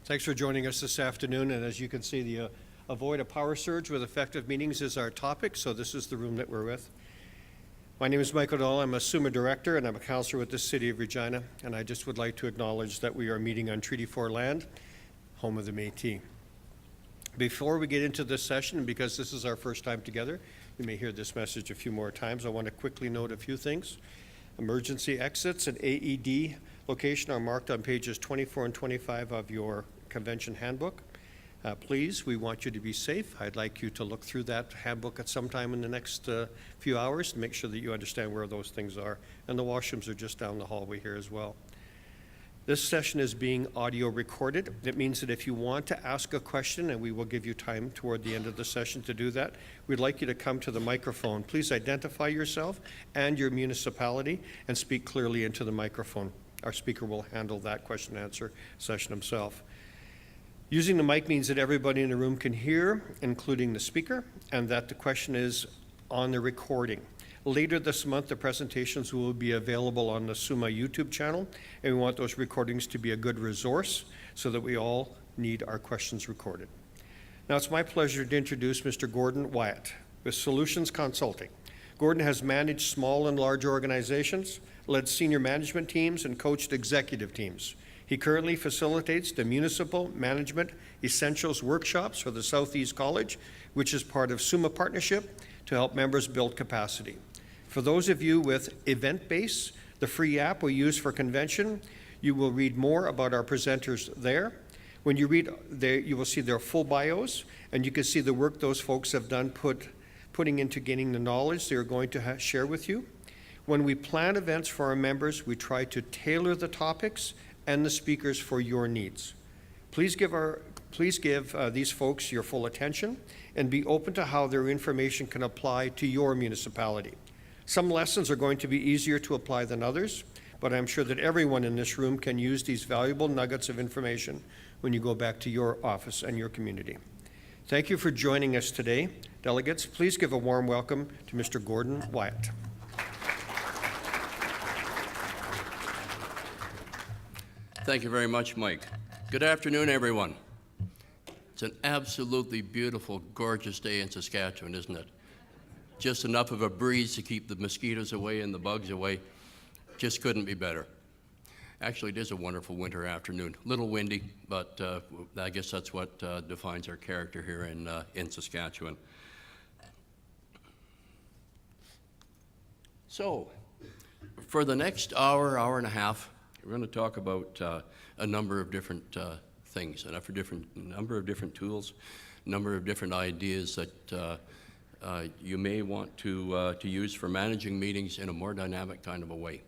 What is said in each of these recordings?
Thanks for joining us this afternoon. And as you can see, the avoid a power surge with effective meetings is our topic. So this is the room that we're with. My name is Michael Dahl. I'm a SUMA director and I'm a counselor with the City of Regina. And I just would like to acknowledge that we are meeting on Treaty 4 land, home of the Métis. Before we get into this session, because this is our first time together, you may hear this message a few more times. I want to quickly note a few things. Emergency exits and AED location are marked on pages 24 and 25 of your convention handbook. Please, we want you to be safe. I'd like you to look through that handbook at some time in the next few hours to make sure that you understand where those things are. And the washrooms are just down the hallway here as well. This session is being audio recorded. It means that if you want to ask a question, and we will give you time toward the end of the session to do that, we'd like you to come to the microphone. Please identify yourself and your municipality and speak clearly into the microphone. Our speaker will handle that question and answer session himself. Using the mic means that everybody in the room can hear, including the speaker, and that the question is on the recording. Later this month, the presentations will be available on the SUMA YouTube channel, and we want those recordings to be a good resource so that we all need our questions recorded. Now, it's my pleasure to introduce Mr. Gordon Wyatt with Solutions Consulting. Gordon has managed small and large organizations, led senior management teams, and coached executive teams. He currently facilitates the Municipal Management Essentials Workshops for the Southeast College, which is part of SUMA Partnership to help members build capacity. For those of you with Eventbase, the free app we use for convention, you will read more about our presenters there. When you read there, you will see their full bios, and you can see the work those folks have done putting into gaining the knowledge they're going to share with you. When we plan events for our members, we try to tailor the topics and the speakers for your needs. Please give these folks your full attention and be open to how their information can apply to your municipality. Some lessons are going to be easier to apply than others, but I'm sure that everyone in this room can use these valuable nuggets of information when you go back to your office and your community. Thank you for joining us today. Delegates, please give a warm welcome to Mr. Gordon Wyatt. Thank you very much, Mike. Good afternoon, everyone. It's an absolutely beautiful, gorgeous day in Saskatchewan, isn't it? Just enough of a breeze to keep the mosquitoes away and the bugs away. Just couldn't be better. Actually, it is a wonderful winter afternoon. A little windy, but I guess that's what defines our character here in Saskatchewan. So, for the next hour and a half, we're going to talk about a number of different things, a number of different tools, a number of different ideas that you may want to use for managing meetings in a more dynamic kind of a way.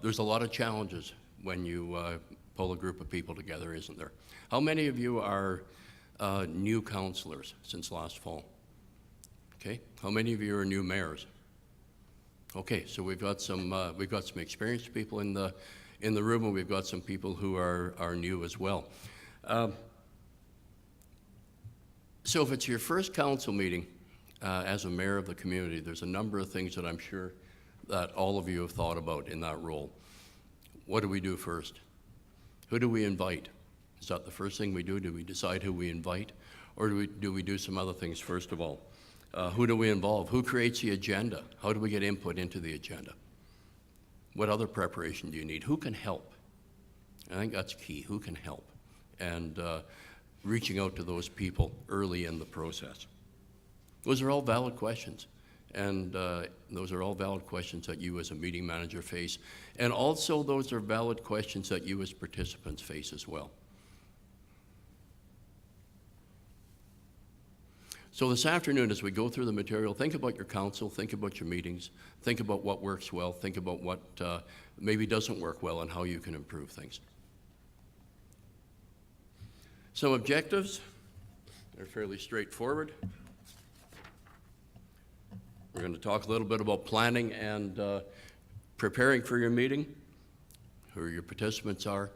There's a lot of challenges when you pull a group of people together, isn't there? How many of you are new councillors since last fall? Okay. How many of you are new mayors? Okay, so we've got some experienced people in the room, and we've got some people who are new as well. So if it's your first council meeting as a mayor of the community, there's a number of things that I'm sure that all of you have thought about in that role. What do we do first? Who do we invite? Is that the first thing we do? Do we decide who we invite? Or do we do some other things first of all? Who do we involve? Who creates the agenda? How do we get input into the agenda? What other preparation do you need? Who can help? I think that's key. Who can help? And reaching out to those people early in the process. Those are all valid questions. And those are all valid questions that you as a meeting manager face. And also those are valid questions that you as participants face as well. So this afternoon, as we go through the material, think about your council, think about your meetings, think about what works well, think about what maybe doesn't work well and how you can improve things. Some objectives, they're fairly straightforward. We're going to talk a little bit about planning and preparing for your meeting, who your participants are,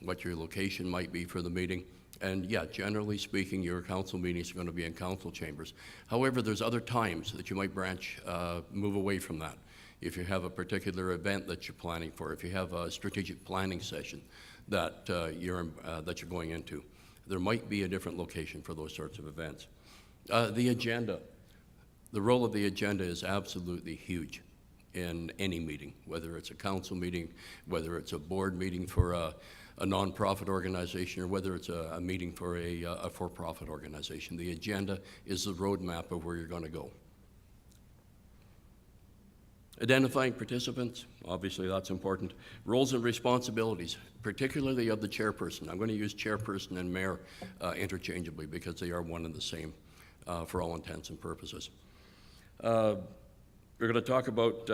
what your location might be for the meeting. And yeah, generally speaking, your council meetings are going to be in council chambers. However, there's other times that you might move away from that. If you have a particular event that you're planning for, if you have a strategic planning session that you're going into. There might be a different location for those sorts of events. The agenda. The role of the agenda is absolutely huge in any meeting, whether it's a council meeting, whether it's a board meeting for a nonprofit organization, or whether it's a meeting for a for-profit organization. The agenda is the roadmap of where you're going to go. Identifying participants, obviously that's important. Roles and responsibilities, particularly of the chairperson. I'm going to use chairperson and mayor interchangeably because they are one and the same for all intents and purposes. We're going to talk about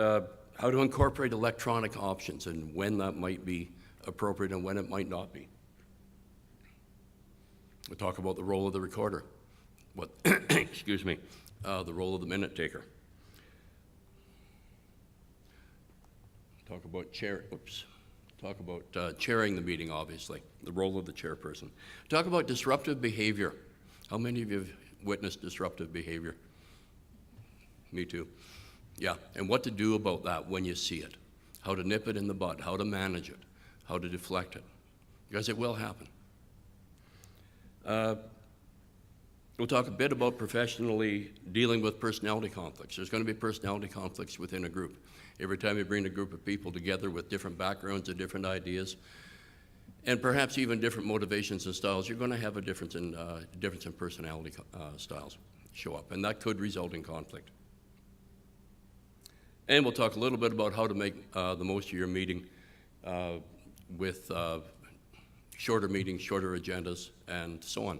how to incorporate electronic options and when that might be appropriate and when it might not be. We'll talk about the role of the recorder, excuse me, the role of the minute taker. Talk about chairing the meeting, obviously, the role of the chairperson. Talk about disruptive behavior. How many of you have witnessed disruptive behavior? Me too. Yeah, and what to do about that when you see it. How to nip it in the bud, how to manage it, how to deflect it, because it will happen. We'll talk a bit about professionally dealing with personality conflicts. There's going to be personality conflicts within a group. Every time you bring a group of people together with different backgrounds and different ideas, and perhaps even different motivations and styles, you're going to have a difference in personality styles show up, and that could result in conflict. And we'll talk a little bit about how to make the most of your meeting with shorter meetings, shorter agendas, and so on.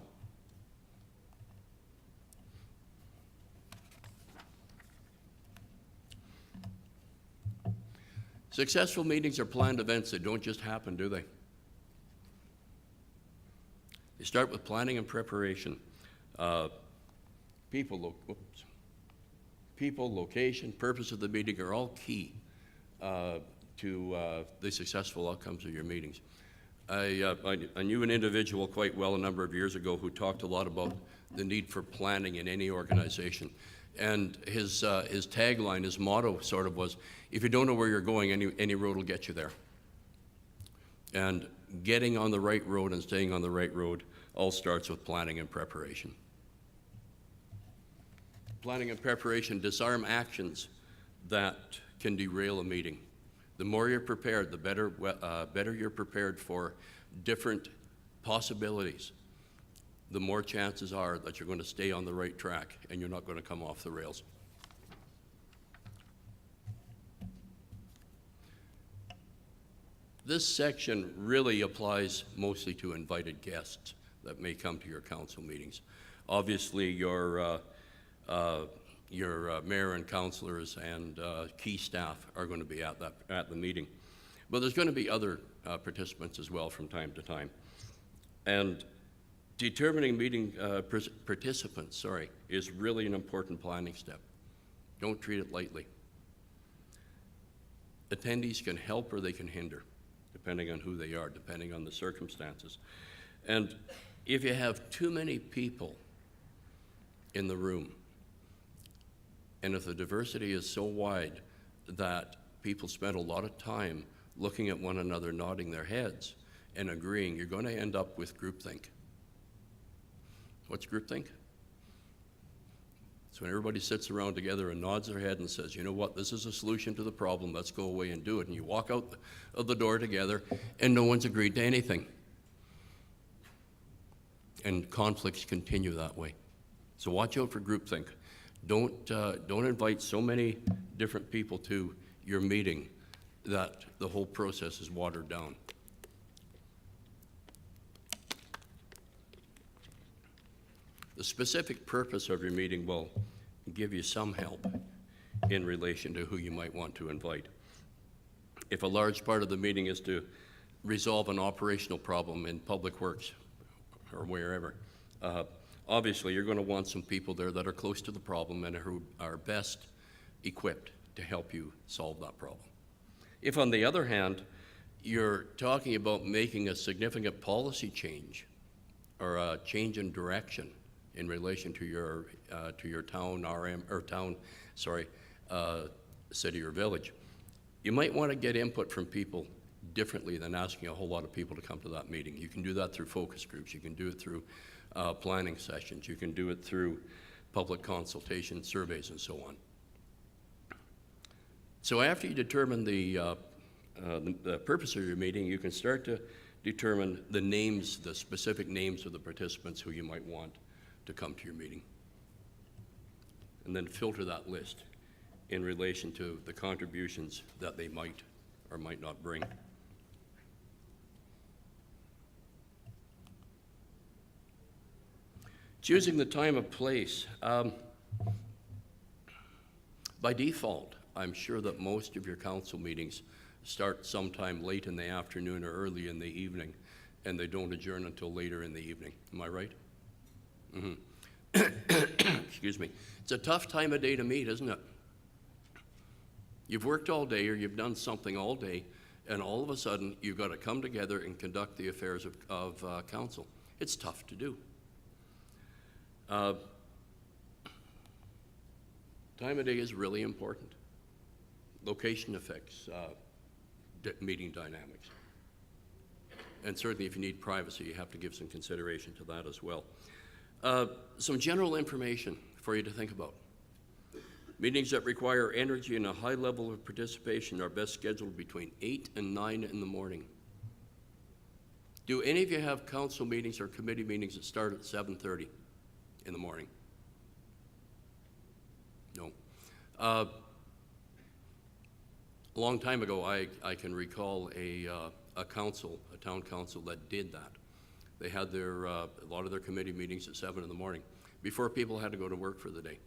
Successful meetings are planned events that don't just happen, do they? They start with planning and preparation. People, location, purpose of the meeting are all key to the successful outcomes of your meetings. I knew an individual quite well a number of years ago who talked a lot about the need for planning in any organization. And his tagline, his motto sort of was, if you don't know where you're going, any road will get you there. And getting on the right road and staying on the right road all starts with planning and preparation. Planning and preparation disarm actions that can derail a meeting. The more you're prepared, the better you're prepared for different possibilities, the more chances are that you're going to stay on the right track and you're not going to come off the rails. This section really applies mostly to invited guests that may come to your council meetings. Obviously, your mayor and councilors and key staff are going to be at the meeting. But there's going to be other participants as well from time to time. And determining meeting participants, is really an important planning step. Don't treat it lightly. Attendees can help or they can hinder, depending on who they are, depending on the circumstances. And if you have too many people in the room, and if the diversity is so wide that people spend a lot of time looking at one another, nodding their heads, and agreeing, you're going to end up with groupthink. What's groupthink? It's when everybody sits around together and nods their head and says, you know what, this is a solution to the problem, let's go away and do it. And you walk out of the door together and no one's agreed to anything. And conflicts continue that way. So watch out for groupthink. Don't invite so many different people to your meeting that the whole process is watered down. The specific purpose of your meeting will give you some help in relation to who you might want to invite. If a large part of the meeting is to resolve an operational problem in public works or wherever, obviously you're going to want some people there that are close to the problem and who are best equipped to help you solve that problem. If, on the other hand, you're talking about making a significant policy change or a change in direction in relation to your town, city or village, you might want to get input from people differently than asking a whole lot of people to come to that meeting. You can do that through focus groups. You can do it through planning sessions. You can do it through public consultation, surveys, and so on. So after you determine the purpose of your meeting, you can start to determine the names, the specific names of the participants who you might want to come to your meeting. And then filter that list in relation to the contributions that they might or might not bring. Choosing the time and place. By default, I'm sure that most of your council meetings start sometime late in the afternoon or early in the evening, and they don't adjourn until later in the evening. Am I right? Excuse me. It's a tough time of day to meet, isn't it? You've worked all day or you've done something all day, and all of a sudden you've got to come together and conduct the affairs of council. It's tough to do. Time of day is really important. Location affects meeting dynamics. And certainly if you need privacy, you have to give some consideration to that as well. Some general information for you to think about. Meetings that require energy and a high level of participation are best scheduled between 8 and 9 in the morning. Do any of you have council meetings or committee meetings that start at 7:30 in the morning? No. A long time ago, I can recall a town council that did that. They had a lot of their committee meetings at 7 in the morning before people had to go to work for the day.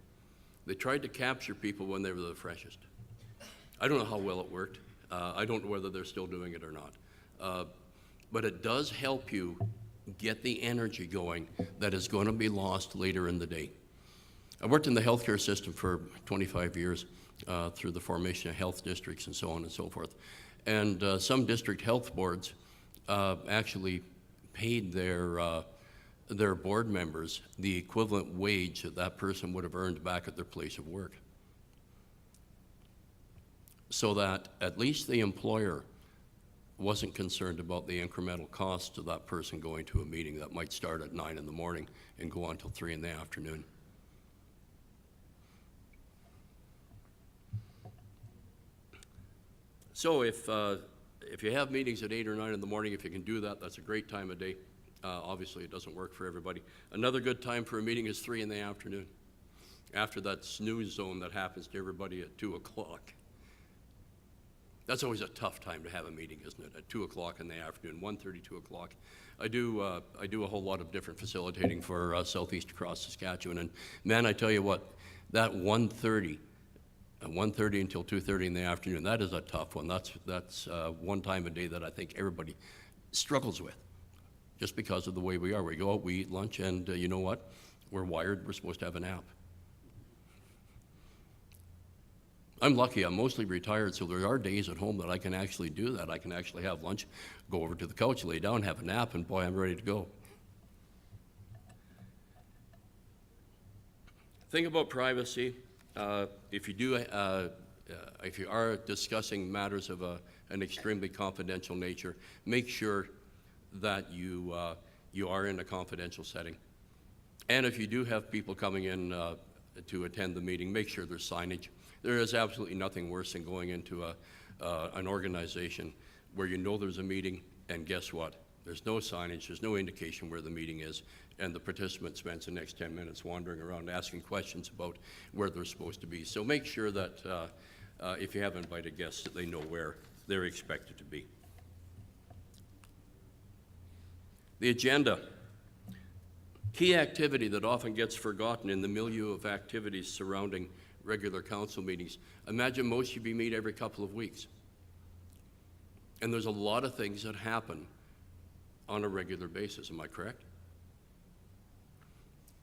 They tried to capture people when they were the freshest. I don't know how well it worked. I don't know whether they're still doing it or not. But it does help you get the energy going that is going to be lost later in the day. I worked in the healthcare system for 25 years through the formation of health districts and so on and so forth. And some district health boards actually paid their board members the equivalent wage that that person would have earned back at their place of work. So that at least the employer wasn't concerned about the incremental cost of that person going to a meeting that might start at 9 in the morning and go on until 3 in the afternoon. So if you have meetings at 8 or 9 in the morning, if you can do that, that's a great time of day. Obviously, it doesn't work for everybody. Another good time for a meeting is 3 in the afternoon, after that snooze zone that happens to everybody at 2 o'clock. That's always a tough time to have a meeting, isn't it? At 2 o'clock in the afternoon, 1:30, 2 o'clock. I do a whole lot of different facilitating for Southeast across Saskatchewan, and man, I tell you what, that 1:30 until 2:30 in the afternoon, that is a tough one. That's one time a day that I think everybody struggles with, just because of the way we are. We go out, we eat lunch, and you know what? We're wired, we're supposed to have a nap. I'm lucky, I'm mostly retired, so there are days at home that I can actually do that. I can actually have lunch, go over to the couch, lay down, have a nap, and boy, I'm ready to go. Think about privacy. If you are discussing matters of an extremely confidential nature, make sure that you are in a confidential setting. And if you do have people coming in to attend the meeting, make sure there's signage. There is absolutely nothing worse than going into an organization where you know there's a meeting, and guess what? There's no signage, there's no indication where the meeting is, and the participant spends the next 10 minutes wandering around asking questions about where they're supposed to be. So make sure that if you have invited guests, that they know where they're expected to be. The agenda. Key activity that often gets forgotten in the milieu of activities surrounding regular council meetings. Imagine most of you meet every couple of weeks. And there's a lot of things that happen on a regular basis, am I correct?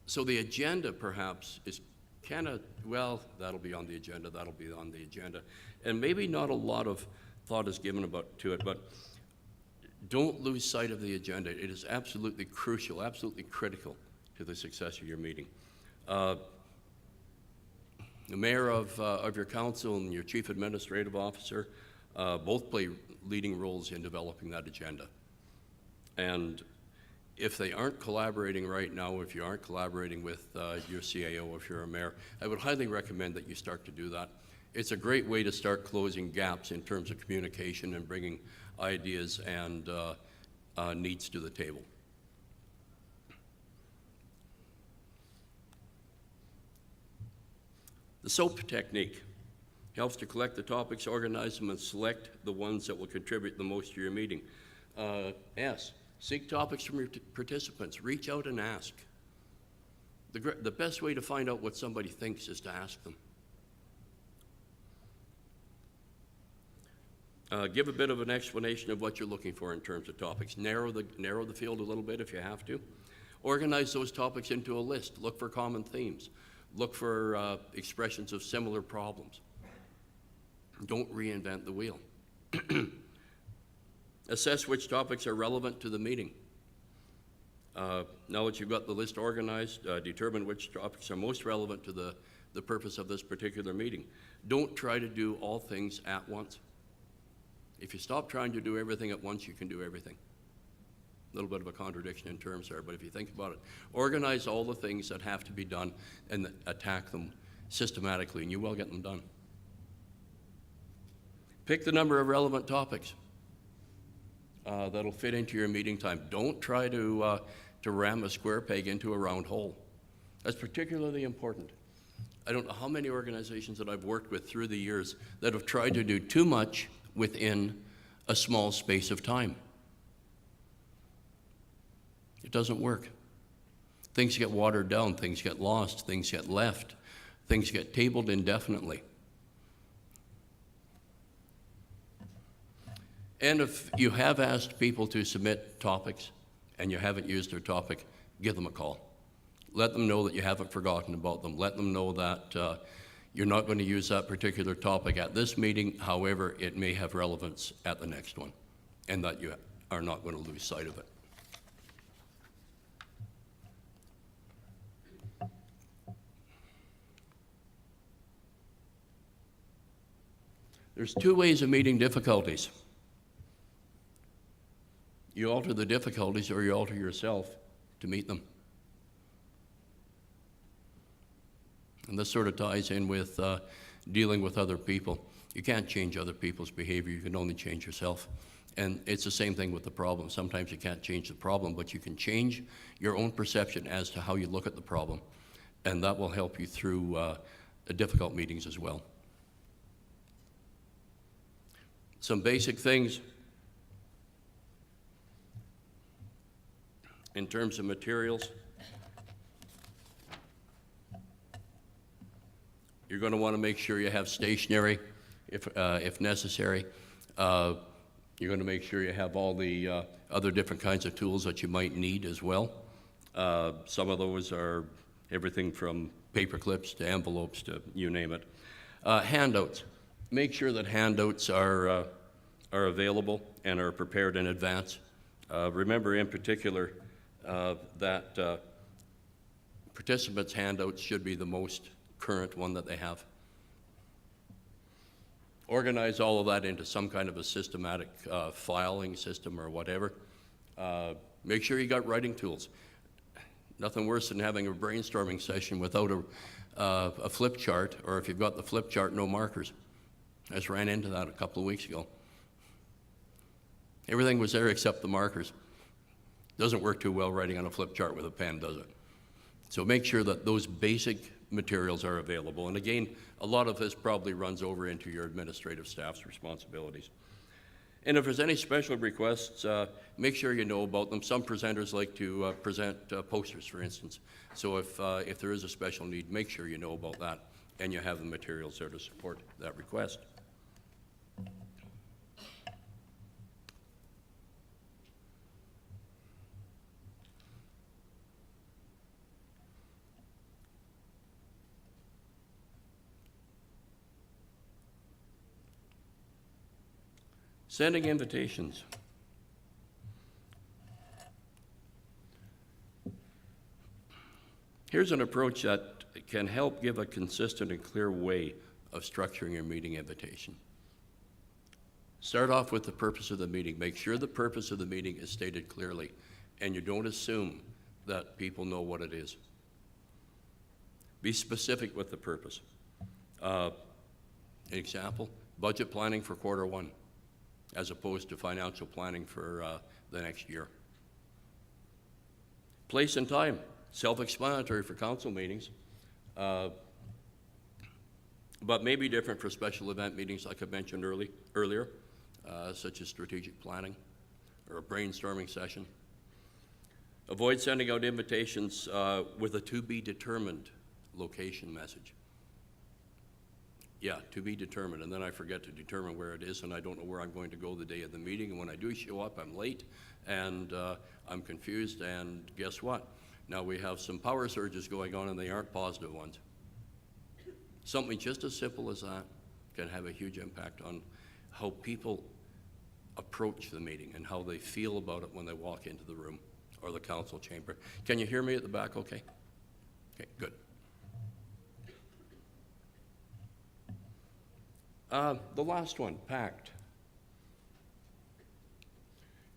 So the agenda perhaps is kind of, well, that'll be on the agenda, that'll be on the agenda. And maybe not a lot of thought is given to it, but don't lose sight of the agenda. It is absolutely crucial, absolutely critical to the success of your meeting. The mayor of your council and your chief administrative officer both play leading roles in developing that agenda. And if they aren't collaborating right now, if you aren't collaborating with your CAO, if you're a mayor, I would highly recommend that you start to do that. It's a great way to start closing gaps in terms of communication and bringing ideas and needs to the table. The SOAP technique helps to collect the topics, organize them, and select the ones that will contribute the most to your meeting. S, seek topics from your participants. Reach out and ask. The best way to find out what somebody thinks is to ask them. Give a bit of an explanation of what you're looking for in terms of topics. Narrow the field a little bit if you have to. Organize those topics into a list. Look for common themes. Look for expressions of similar problems. Don't reinvent the wheel. Assess which topics are relevant to the meeting. Now that you've got the list organized, determine which topics are most relevant to the purpose of this particular meeting. Don't try to do all things at once. If you stop trying to do everything at once, you can do everything. A little bit of a contradiction in terms there, but if you think about it, organize all the things that have to be done and attack them systematically, and you will get them done. Pick the number of relevant topics that'll fit into your meeting time. Don't try to ram a square peg into a round hole. That's particularly important. I don't know how many organizations that I've worked with through the years that have tried to do too much within a small space of time. It doesn't work. Things get watered down, things get lost, things get left, things get tabled indefinitely. And if you have asked people to submit topics and you haven't used their topic, give them a call. Let them know that you haven't forgotten about them. Let them know that you're not going to use that particular topic at this meeting, however, it may have relevance at the next one, and that you are not going to lose sight of it. There's two ways of meeting difficulties. You alter the difficulties or you alter yourself to meet them. And this sort of ties in with dealing with other people. You can't change other people's behavior, you can only change yourself. And it's the same thing with the problem. Sometimes you can't change the problem, but you can change your own perception as to how you look at the problem. And that will help you through difficult meetings as well. Some basic things in terms of materials. You're going to want to make sure you have stationery if necessary. You're going to make sure you have all the other different kinds of tools that you might need as well. Some of those are everything from paper clips to envelopes to you name it. Handouts. Make sure that handouts are available and are prepared in advance. Remember in particular that participants' handouts should be the most current one that they have. Organize all of that into some kind of a systematic filing system or whatever. Make sure you got writing tools. Nothing worse than having a brainstorming session without a flip chart, or if you've got the flip chart, no markers. I just ran into that a couple of weeks ago. Everything was there except the markers. Doesn't work too well writing on a flip chart with a pen, does it? So make sure that those basic materials are available. And again, a lot of this probably runs over into your administrative staff's responsibilities. And if there's any special requests, make sure you know about them. Some presenters like to present posters, for instance. So if there is a special need, make sure you know about that and you have the materials there to support that request. Sending invitations. Here's an approach that can help give a consistent and clear way of structuring your meeting invitation. Start off with the purpose of the meeting. Make sure the purpose of the meeting is stated clearly, and you don't assume that people know what it is. Be specific with the purpose. Example, budget planning for Q1, as opposed to financial planning for the next year. Place and time, self-explanatory for council meetings, but may be different for special event meetings like I mentioned earlier, such as strategic planning or a brainstorming session. Avoid sending out invitations with a to-be-determined location message. Yeah, to be determined, and then I forget to determine where it is, and I don't know where I'm going to go the day of the meeting, and when I do show up, I'm late, and I'm confused, and guess what? Now we have some power surges going on, and they aren't positive ones. Something just as simple as that can have a huge impact on how people approach the meeting and how they feel about it when they walk into the room or the council chamber. Can you hear me at the back okay? Okay, good. The last one, pact.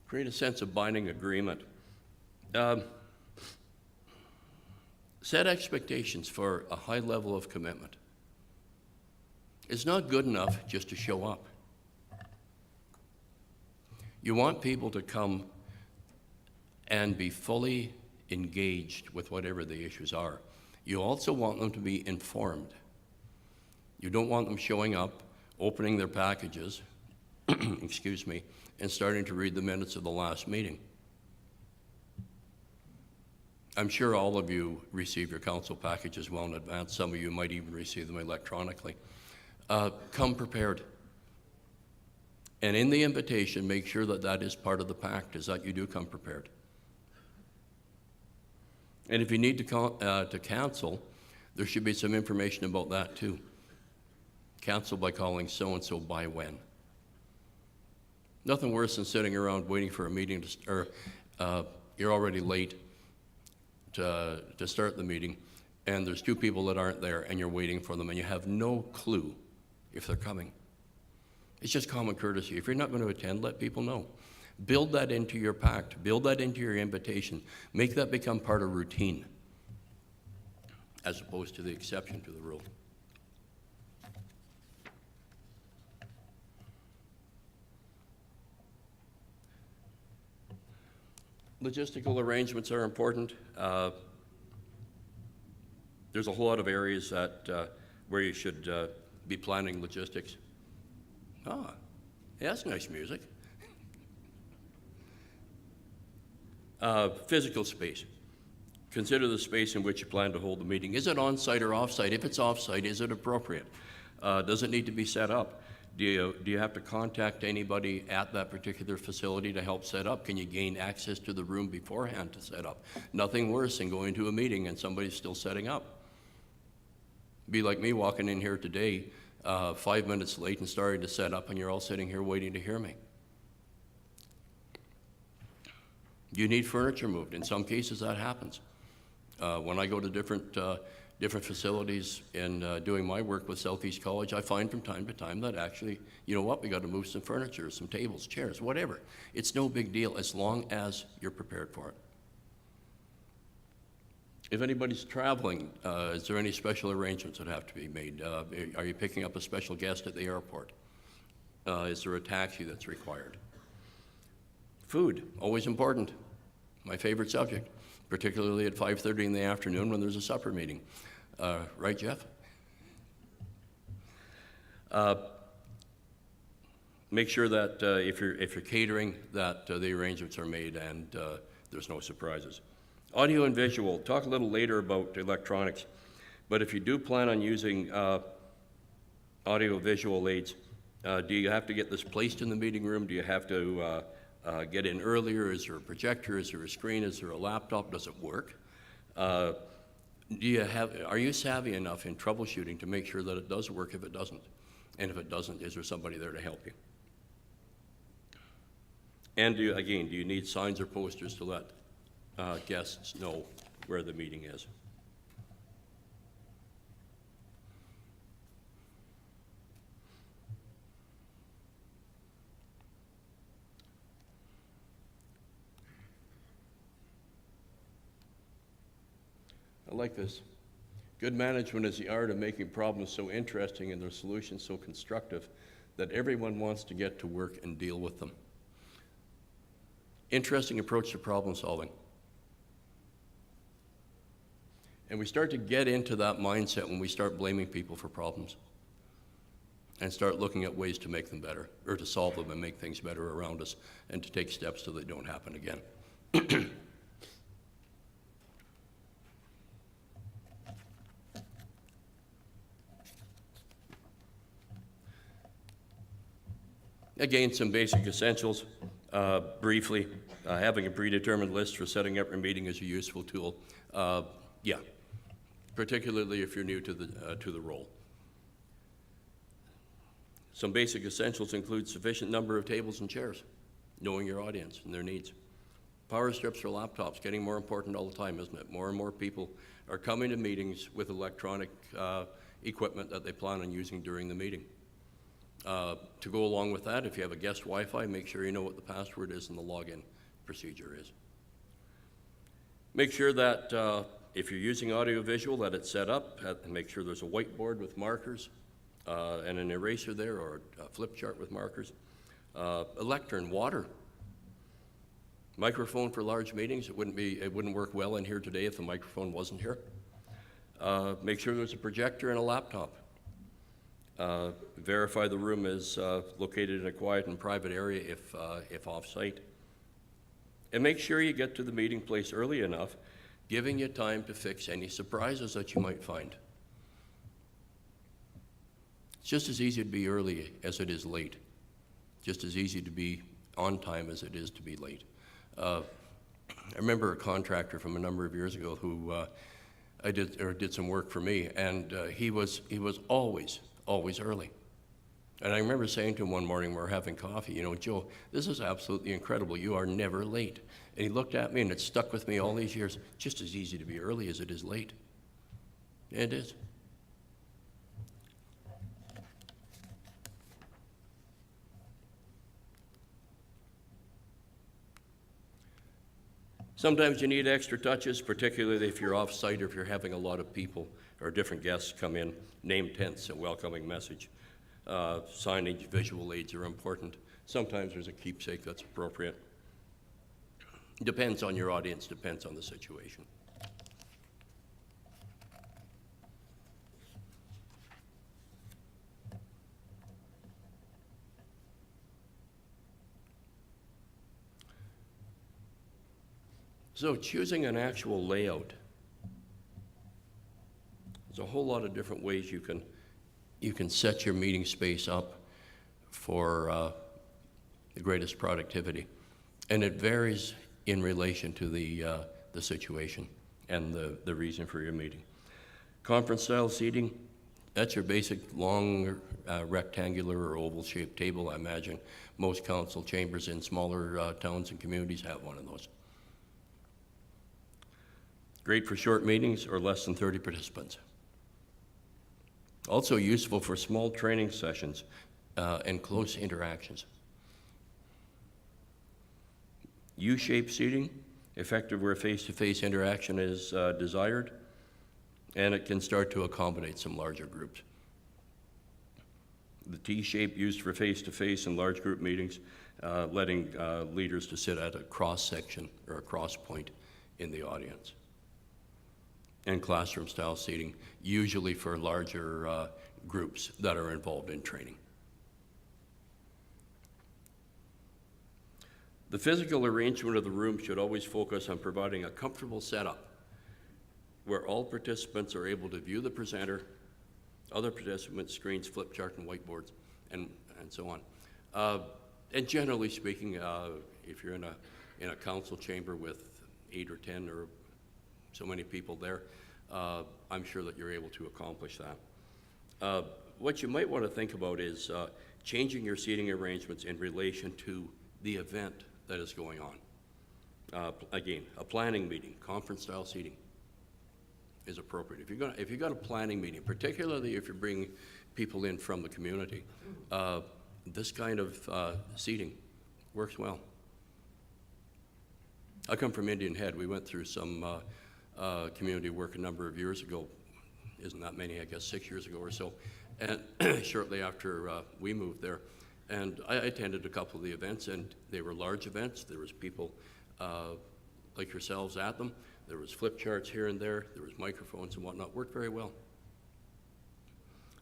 Create a sense of binding agreement. Set expectations for a high level of commitment. It's not good enough just to show up. You want people to come and be fully engaged with whatever the issues are. You also want them to be informed. You don't want them showing up, opening their packages, excuse me, and starting to read the minutes of the last meeting. I'm sure all of you receive your council packages well in advance. Some of you might even receive them electronically. Come prepared. And in the invitation, make sure that that is part of the pact, is that you do come prepared. And if you need to cancel, there should be some information about that too. Cancel by calling so-and-so by when. Nothing worse than sitting around waiting for a meeting or you're already late to start the meeting, and there's two people that aren't there, and you're waiting for them, and you have no clue if they're coming. It's just common courtesy. If you're not going to attend, let people know. Build that into your pact. Build that into your invitation. Make that become part of routine, as opposed to the exception to the rule. Logistical arrangements are important. There's a whole lot of areas that where you should be planning logistics. Ah, yeah, that's nice music. Physical space. Consider the space in which you plan to hold the meeting. Is it on-site or off-site? If it's off-site, is it appropriate? Does it need to be set up? Do you have to contact anybody at that particular facility to help set up? Can you gain access to the room beforehand to set up? Nothing worse than going to a meeting and somebody's still setting up. Be like me walking in here today, 5 minutes late and starting to set up, and you're all sitting here waiting to hear me. You need furniture moved. In some cases, that happens. When I go to different facilities in doing my work with Southeast College, I find from time to time that actually, you know what, we got to move some furniture, some tables, chairs, whatever. It's no big deal as long as you're prepared for it. If anybody's traveling, is there any special arrangements that have to be made? Are you picking up a special guest at the airport? Is there a taxi that's required? Food, always important. My favorite subject, particularly at 5:30 in the afternoon when there's a supper meeting. Right, Jeff? Make sure that if you're catering, that the arrangements are made and there's no surprises. Audio and visual, talk a little later about electronics, but if you do plan on using audio visual aids, do you have to get this placed in the meeting room? Do you have to get in earlier? Is there a projector? Is there a screen? Is there a laptop? Does it work? Are you savvy enough in troubleshooting to make sure that it does work if it doesn't? And if it doesn't, is there somebody there to help you? And do you need signs or posters to let guests know where the meeting is? I like this. Good management is the art of making problems so interesting and their solutions so constructive that everyone wants to get to work and deal with them. Interesting approach to problem solving. And we start to get into that mindset when we start blaming people for problems and start looking at ways to make them better, or to solve them and make things better around us, and to take steps so they don't happen again. Again, some basic essentials. Briefly, having a predetermined list for setting up your meeting is a useful tool. Yeah, particularly if you're new to the role. Some basic essentials include sufficient number of tables and chairs, knowing your audience and their needs. Power strips for laptops, getting more important all the time, isn't it? More and more people are coming to meetings with electronic equipment that they plan on using during the meeting. To go along with that, if you have a guest Wi-Fi, make sure you know what the password is and the login procedure is. Make sure that if you're using audio-visual, that it's set up, and make sure there's a whiteboard with markers and an eraser there, or a flip chart with markers. A lectern, water. Microphone for large meetings. It wouldn't work well in here today if the microphone wasn't here. Make sure there's a projector and a laptop. Verify the room is located in a quiet and private area if off-site. And make sure you get to the meeting place early enough, giving you time to fix any surprises that you might find. It's just as easy to be early as it is late. Just as easy to be on time as it is to be late. I remember a contractor from a number of years ago who did some work for me, and he was always early. And I remember saying to him one morning, we were having coffee, you know, Joe, this is absolutely incredible. You are never late. And he looked at me, and it stuck with me all these years. Just as easy to be early as it is late. It is. Sometimes you need extra touches, particularly if you're off-site or if you're having a lot of people or different guests come in. Name tents, a welcoming message. Signage, visual aids are important. Sometimes there's a keepsake that's appropriate. Depends on your audience, depends on the situation. So choosing an actual layout. There's a whole lot of different ways you can set your meeting space up for the greatest productivity. And it varies in relation to the situation and the reason for your meeting. Conference style seating, that's your basic long rectangular or oval shaped table. I imagine most council chambers in smaller towns and communities have one of those. Great for short meetings or less than 30 participants. Also useful for small training sessions and close interactions. U-shaped seating, effective where face-to-face interaction is desired, and it can start to accommodate some larger groups. The T-shape used for face-to-face and large group meetings, letting leaders to sit at a cross-section or a cross point in the audience. And classroom-style seating, usually for larger groups that are involved in training. The physical arrangement of the room should always focus on providing a comfortable setup where all participants are able to view the presenter, other participants' screens, flip chart, and whiteboards, and so on. And generally speaking, if you're in a council chamber with 8 or 10 or so many people there, I'm sure that you're able to accomplish that. What you might want to think about is changing your seating arrangements in relation to the event that is going on. Again, a planning meeting, conference-style seating is appropriate. If you've got a planning meeting, particularly if you're bringing people in from the community, this kind of seating works well. I come from Indian Head. We went through some community work a number of years ago. Isn't that many, I guess 6 years ago or so, and shortly after we moved there. And I attended a couple of the events, and they were large events. There was people like yourselves at them. There was flip charts here and there. There was microphones and whatnot. Worked very well.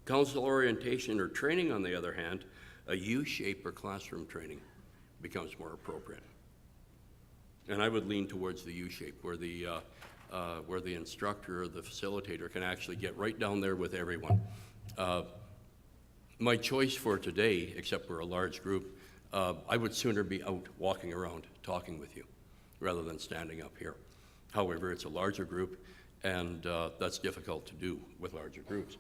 Council orientation or training, on the other hand, a U-shape or classroom training becomes more appropriate. And I would lean towards the U-shape, where the instructor or the facilitator can actually get right down there with everyone. My choice for today, except we're a large group, I would sooner be out walking around talking with you rather than standing up here. However, it's a larger group, and that's difficult to do with larger groups.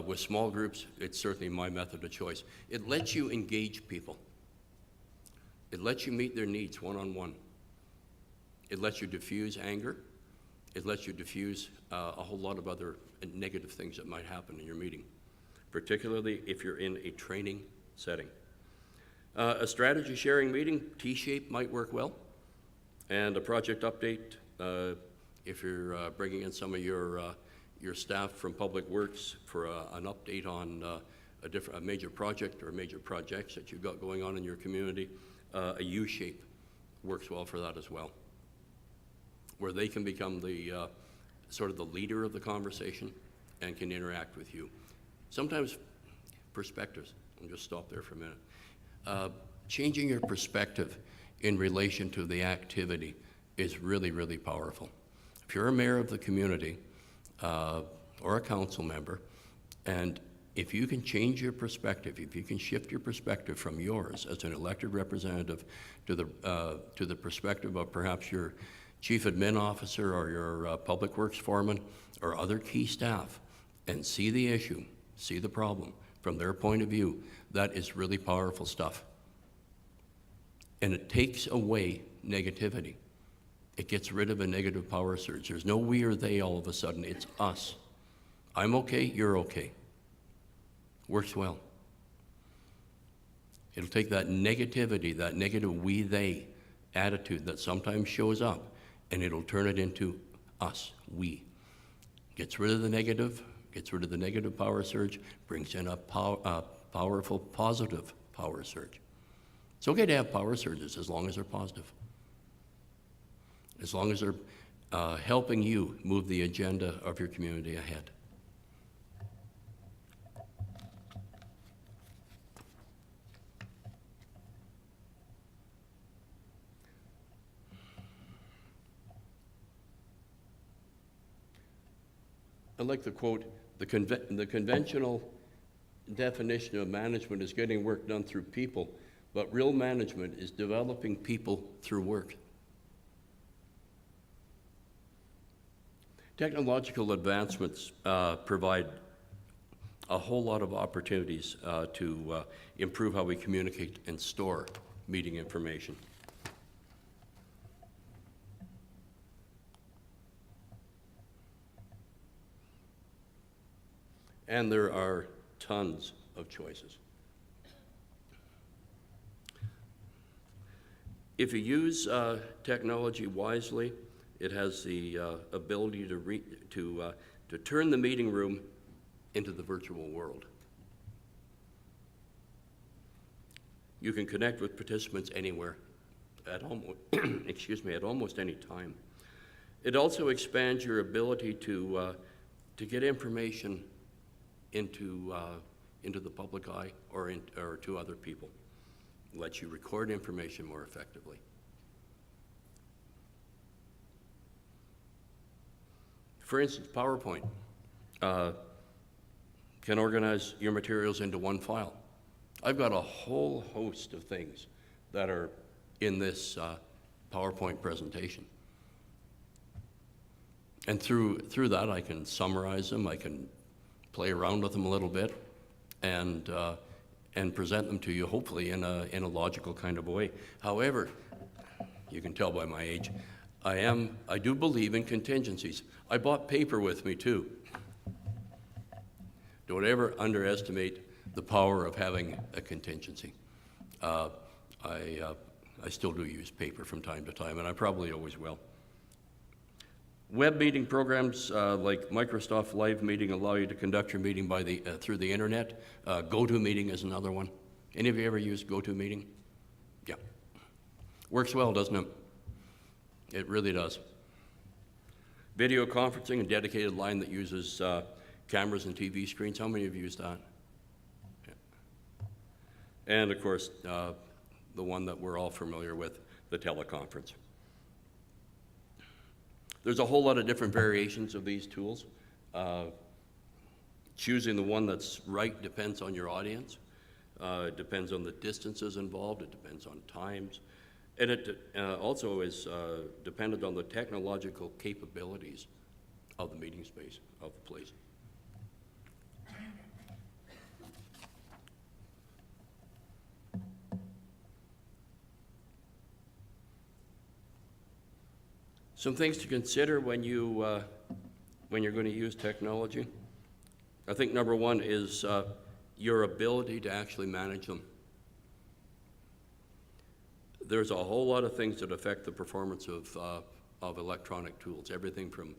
With small groups, it's certainly my method of choice. It lets you engage people. It lets you meet their needs one-on-one. It lets you diffuse anger. It lets you diffuse a whole lot of other negative things that might happen in your meeting, particularly if you're in a training setting. A strategy sharing meeting, T-shape, might work well. And a project update, if you're bringing in some of your staff from Public Works for an update on a major project or major projects that you've got going on in your community, a U-shape works well for that as well, where they can become the sort of the leader of the conversation and can interact with you. Sometimes perspectives, I'll just stop there for a minute. Changing your perspective in relation to the activity is really, really powerful. If you're a mayor of the community or a council member, and if you can change your perspective, if you can shift your perspective from yours as an elected representative to the perspective of perhaps your chief admin officer or your public works foreman or other key staff, and see the issue, see the problem from their point of view, that is really powerful stuff. And it takes away negativity. It gets rid of a negative power surge. There's no we or they all of a sudden, it's us. I'm okay, you're okay. Works well. It'll take that negativity, that negative we-they attitude that sometimes shows up, and it'll turn it into us, we. Gets rid of the negative, gets rid of the negative power surge, brings in a powerful positive power surge. It's okay to have power surges as long as they're positive. As long as they're helping you move the agenda of your community ahead. I like the quote, the conventional definition of management is getting work done through people, but real management is developing people through work. Technological advancements provide a whole lot of opportunities to improve how we communicate and store meeting information. And there are tons of choices. If you use technology wisely, it has the ability to turn the meeting room into the virtual world. You can connect with participants anywhere, at almost, at almost any time. It also expands your ability to get information into the public eye or to other people. It lets you record information more effectively. For instance, PowerPoint can organize your materials into one file. I've got a whole host of things that are in this PowerPoint presentation. And through that, I can summarize them, I can play around with them a little bit, and present them to you, hopefully in a logical kind of a way. However, you can tell by my age, I do believe in contingencies. I bought paper with me too. Don't ever underestimate the power of having a contingency. I still do use paper from time to time, and I probably always will. Web meeting programs like Microsoft Live Meeting allow you to conduct your meeting through the internet. GoToMeeting is another one. Any of you ever used GoToMeeting? Yeah. Works well, doesn't it? It really does. Video conferencing, a dedicated line that uses cameras and TV screens. How many of you use that? Yeah. And of course, the one that we're all familiar with, the teleconference. There's a whole lot of different variations of these tools. Choosing the one that's right depends on your audience. It depends on the distances involved. It depends on times. And it also is dependent on the technological capabilities of the meeting space, of the place. Some things to consider when you're going to use technology. I think number one is your ability to actually manage them. There's a whole lot of things that affect the performance of electronic tools, everything from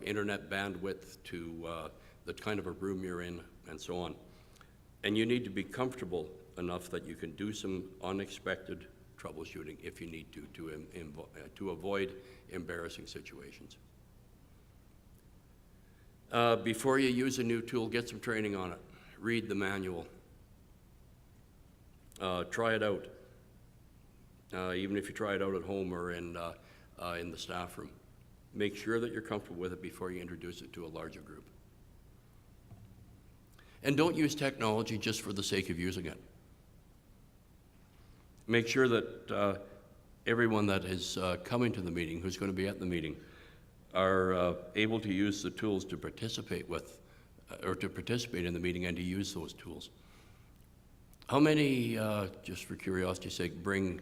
internet bandwidth to the kind of a room you're in and so on. And you need to be comfortable enough that you can do some unexpected troubleshooting if you need to avoid embarrassing situations. Before you use a new tool, get some training on it. Read the manual. Try it out. Even if you try it out at home or in the staff room. Make sure that you're comfortable with it before you introduce it to a larger group. And don't use technology just for the sake of using it. Make sure that everyone that is coming to the meeting, who's going to be at the meeting, are able to use the tools to participate with, or to participate in the meeting and to use those tools. How many, just for curiosity's sake, bring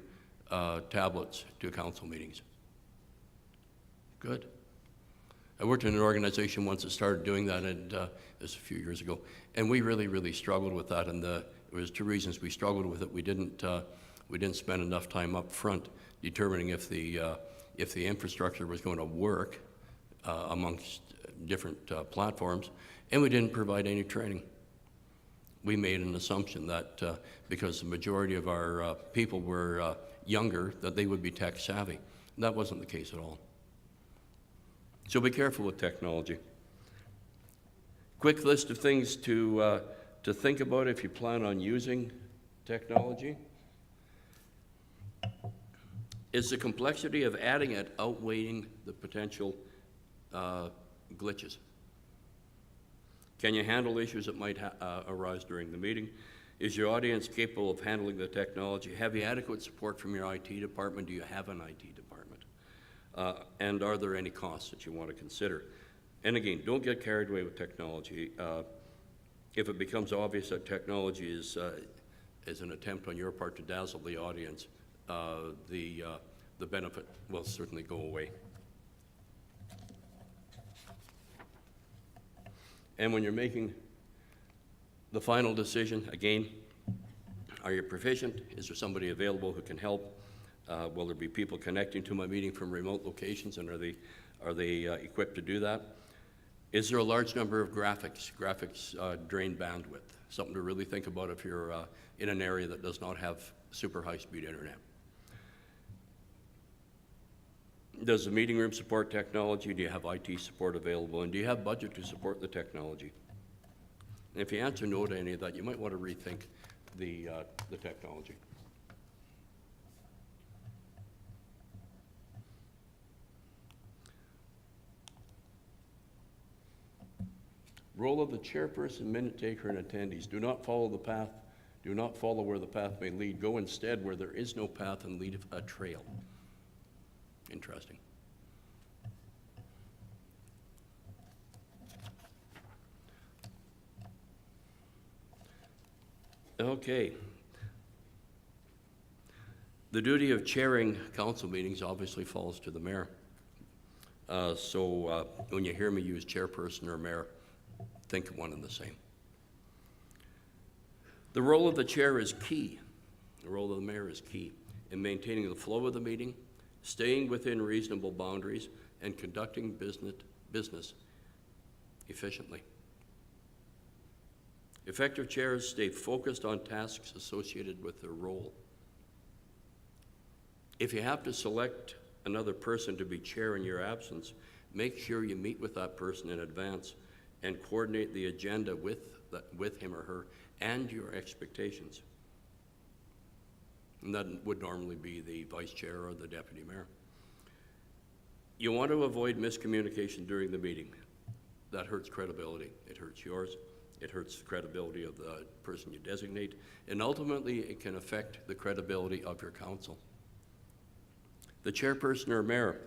tablets to council meetings? Good. I worked in an organization once that started doing that, and this a few years ago, and we really struggled with that. And it was two reasons we struggled with it. We didn't spend enough time up front determining if the infrastructure was going to work amongst different platforms, and we didn't provide any training. We made an assumption that because the majority of our people were younger, that they would be tech savvy. That wasn't the case at all. So be careful with technology. Quick list of things to think about if you plan on using technology. Is the complexity of adding it outweighing the potential glitches? Can you handle issues that might arise during the meeting? Is your audience capable of handling the technology? Have you adequate support from your IT department? Do you have an IT department? And are there any costs that you want to consider? And again, don't get carried away with technology. If it becomes obvious that technology is an attempt on your part to dazzle the audience, the benefit will certainly go away. And when you're making the final decision, again, are you proficient? Is there somebody available who can help? Will there be people connecting to my meeting from remote locations, and are they equipped to do that? Is there a large number of graphics? Graphics drain bandwidth. Something to really think about if you're in an area that does not have super high-speed internet. Does the meeting room support technology? Do you have IT support available? And do you have budget to support the technology? And if you answer no to any of that, you might want to rethink the technology. Role of the chairperson, minute taker, and attendees. Do not follow the path. Do not follow where the path may lead. Go instead where there is no path and lead a trail. Interesting. Okay. The duty of chairing council meetings obviously falls to the mayor. So when you hear me use chairperson or mayor, think of one and the same. The role of the chair is key. The role of the mayor is key in maintaining the flow of the meeting, staying within reasonable boundaries, and conducting business efficiently. Effective chairs stay focused on tasks associated with their role. If you have to select another person to be chair in your absence, make sure you meet with that person in advance and coordinate the agenda with him or her and your expectations. And that would normally be the vice chair or the deputy mayor. You want to avoid miscommunication during the meeting. That hurts credibility. It hurts yours. It hurts the credibility of the person you designate. And ultimately, it can affect the credibility of your council. The chairperson or mayor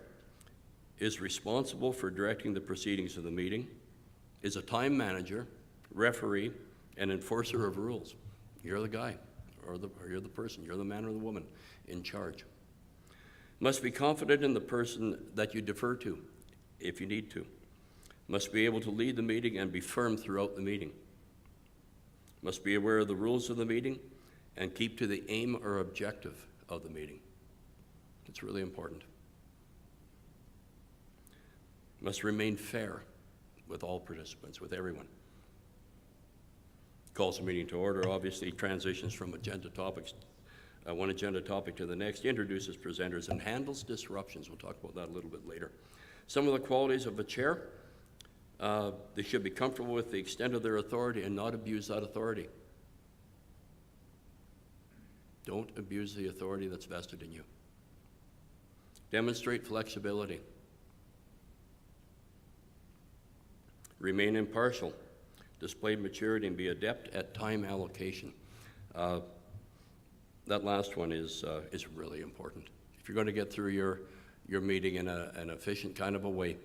is responsible for directing the proceedings of the meeting, is a time manager, referee, and enforcer of rules. You're the guy, or you're the person, you're the man or the woman in charge. Must be confident in the person that you defer to, if you need to. Must be able to lead the meeting and be firm throughout the meeting. Must be aware of the rules of the meeting and keep to the aim or objective of the meeting. It's really important. Must remain fair with all participants, with everyone. Calls the meeting to order, obviously transitions from agenda topics, one agenda topic to the next, introduces presenters, and handles disruptions. We'll talk about that a little bit later. Some of the qualities of a chair: they should be comfortable with the extent of their authority and not abuse that authority. Don't abuse the authority that's vested in you. Demonstrate flexibility. Remain impartial. Display maturity and be adept at time allocation. That last one is really important. If you're going to get through your meeting in an efficient kind of a way,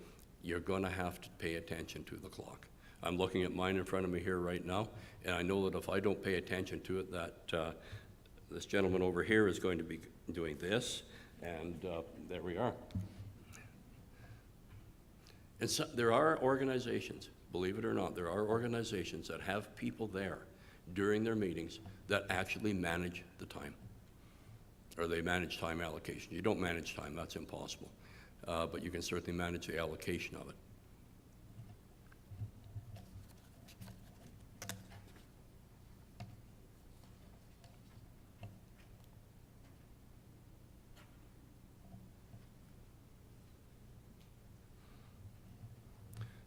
you're going to have to pay attention to the clock. I'm looking at mine in front of me here right now, and I know that if I don't pay attention to it, that this gentleman over here is going to be doing this, and there we are. And so, there are organizations, believe it or not, there are organizations that have people there during their meetings that actually manage the time, or they manage time allocation. You don't manage time, that's impossible. But you can certainly manage the allocation of it.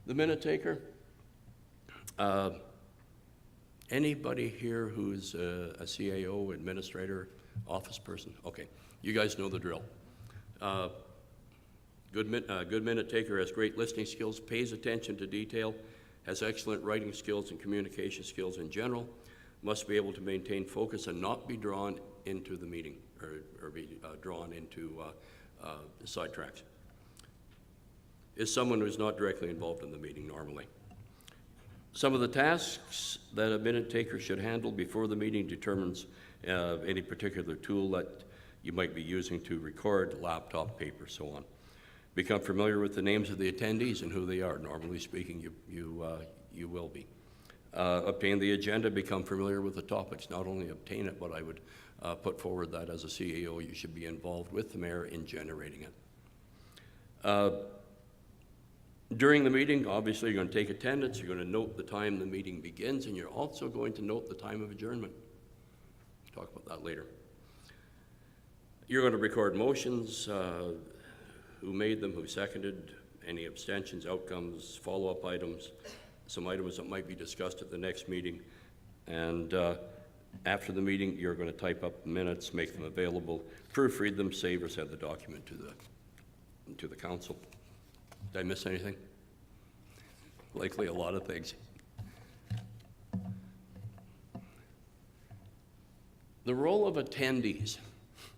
The minute taker, anybody here who's a CAO, administrator, office person? Okay, you guys know the drill. Good minute taker has great listening skills, pays attention to detail, has excellent writing skills and communication skills in general, must be able to maintain focus and not be drawn into the meeting or be drawn into sidetracks. Is someone who's not directly involved in the meeting normally. Some of the tasks that a minute taker should handle before the meeting determines any particular tool that you might be using to record, laptop, paper, so on. Become familiar with the names of the attendees and who they are. Normally speaking, you will be. Obtain the agenda, become familiar with the topics. Not only obtain it, but I would put forward that as a CAO, you should be involved with the mayor in generating it. During the meeting, obviously, you're going to take attendance, you're going to note the time the meeting begins, and you're also going to note the time of adjournment. We'll talk about that later. You're going to record motions, who made them, who seconded, any abstentions, outcomes, follow-up items, some items that might be discussed at the next meeting. And after the meeting, you're going to type up minutes, make them available, proofread them, save or send the document to the council. Did I miss anything? Likely a lot of things. The role of attendees.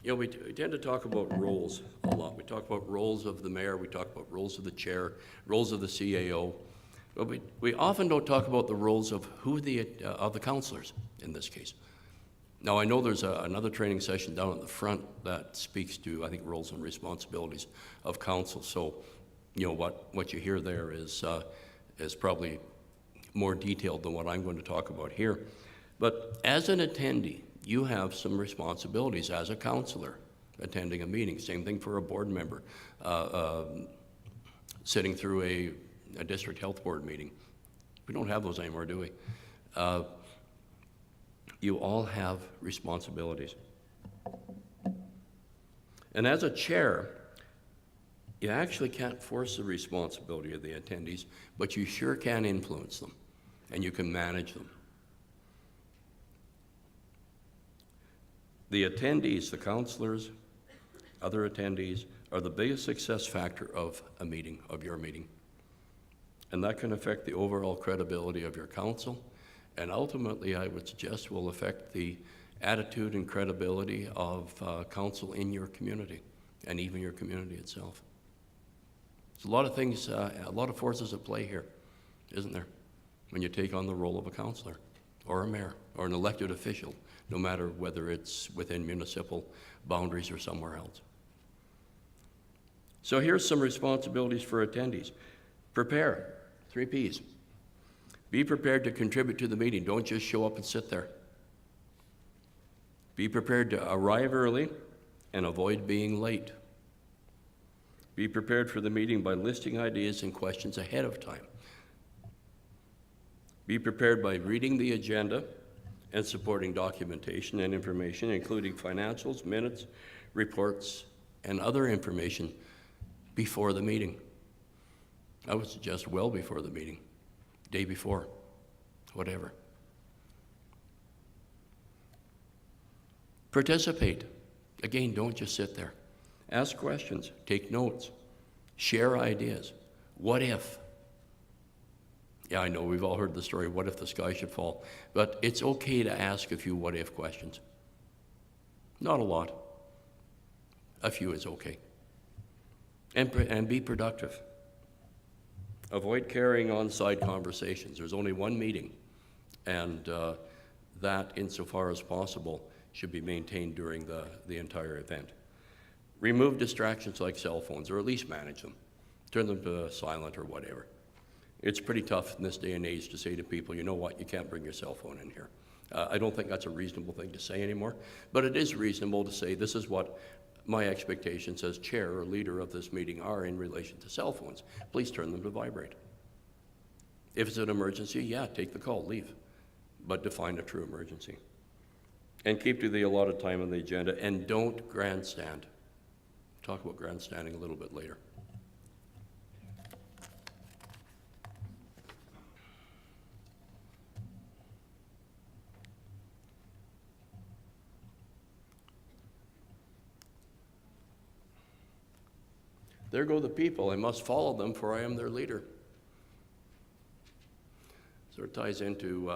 You know, we tend to talk about roles a lot. We talk about roles of the mayor, we talk about roles of the chair, roles of the CAO, but we often don't talk about the roles of the councillors in this case. Now, I know there's another training session down at the front that speaks to, I think, roles and responsibilities of council. So, you know, what you hear there is probably more detailed than what I'm going to talk about here. But as an attendee, you have some responsibilities as a councillor attending a meeting. Same thing for a board member. sitting through a district health board meeting. We don't have those anymore, do we? You all have responsibilities. And as a chair, you actually can't force the responsibility of the attendees, but you sure can influence them, and you can manage them. The attendees, the counselors, other attendees, are the biggest success factor of a meeting, of your meeting. And that can affect the overall credibility of your council, and ultimately, I would suggest, will affect the attitude and credibility of council in your community, and even your community itself. There's a lot of things, a lot of forces at play here, isn't there, when you take on the role of a councillor, or a mayor, or an elected official, no matter whether it's within municipal boundaries or somewhere else. So here's some responsibilities for attendees. Prepare, 3 Ps. Be prepared to contribute to the meeting. Don't just show up and sit there. Be prepared to arrive early and avoid being late. Be prepared for the meeting by listing ideas and questions ahead of time. Be prepared by reading the agenda and supporting documentation and information, including financials, minutes, reports, and other information before the meeting. I would suggest well before the meeting, day before, whatever. Participate. Again, don't just sit there. Ask questions, take notes, share ideas. What if? Yeah, I know we've all heard the story, what if the sky should fall? But it's okay to ask a few what if questions. Not a lot. A few is okay. And be productive. Avoid carrying on side conversations. There's only one meeting, and that, insofar as possible, should be maintained during the entire event. Remove distractions like cell phones, or at least manage them. Turn them to silent or whatever. It's pretty tough in this day and age to say to people, you know what, you can't bring your cell phone in here. I don't think that's a reasonable thing to say anymore, but it is reasonable to say this is what my expectations as chair or leader of this meeting are in relation to cell phones. Please turn them to vibrate. If it's an emergency, yeah, take the call, leave, but define a true emergency. And keep to the allotted time on the agenda, and don't grandstand. Talk about grandstanding a little bit later. There go the people, I must follow them, for I am their leader. So it ties into,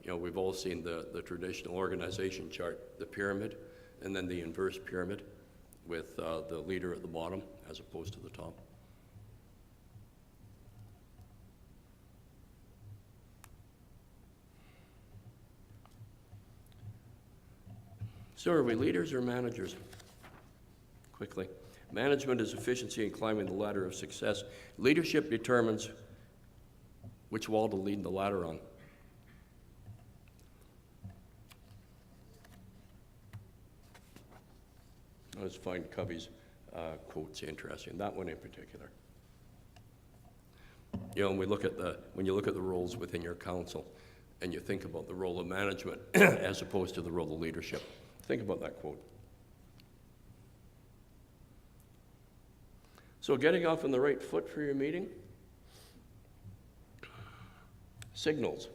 we've all seen the traditional organization chart, the pyramid, and then the inverse pyramid with the leader at the bottom as opposed to the top. So are we leaders or managers? Quickly. Management is efficiency in climbing the ladder of success. Leadership determines which wall to lead the ladder on. I just find Covey's quotes interesting, that one in particular. When you look at the roles within your council and you think about the role of management as opposed to the role of leadership, think about that quote. So getting off on the right foot for your meeting. Signals.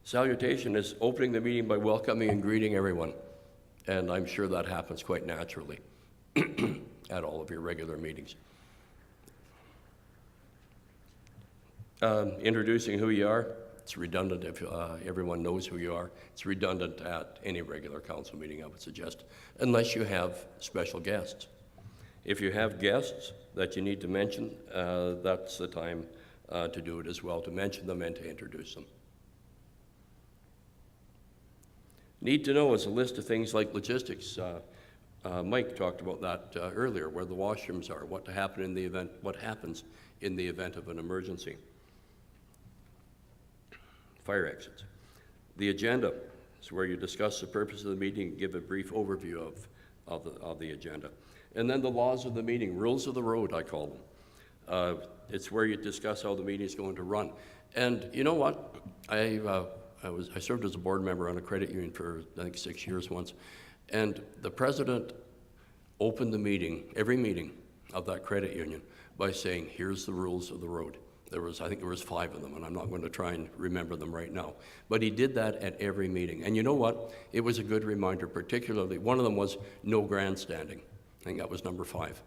Salutation is opening the meeting by welcoming and greeting everyone. And I'm sure that happens quite naturally at all of your regular meetings. Introducing who you are. It's redundant if everyone knows who you are. It's redundant at any regular council meeting, I would suggest, unless you have special guests. If you have guests that you need to mention, that's the time to do it as well, to mention them and to introduce them. Need to know is a list of things like logistics. Mike talked about that earlier, where the washrooms are, what happens in the event of an emergency. Fire exits. The agenda is where you discuss the purpose of the meeting and give a brief overview of the agenda. And then the laws of the meeting, rules of the road, I call them. It's where you discuss how the meeting is going to run. And you know what? I served as a board member on a credit union for, I think, 6 years once. And the president opened the meeting, every meeting of that credit union, by saying, here's the rules of the road. I think there was 5 of them, and I'm not going to try and remember them right now. But he did that at every meeting. And you know what? It was a good reminder, particularly, one of them was no grandstanding. I think that was number 5.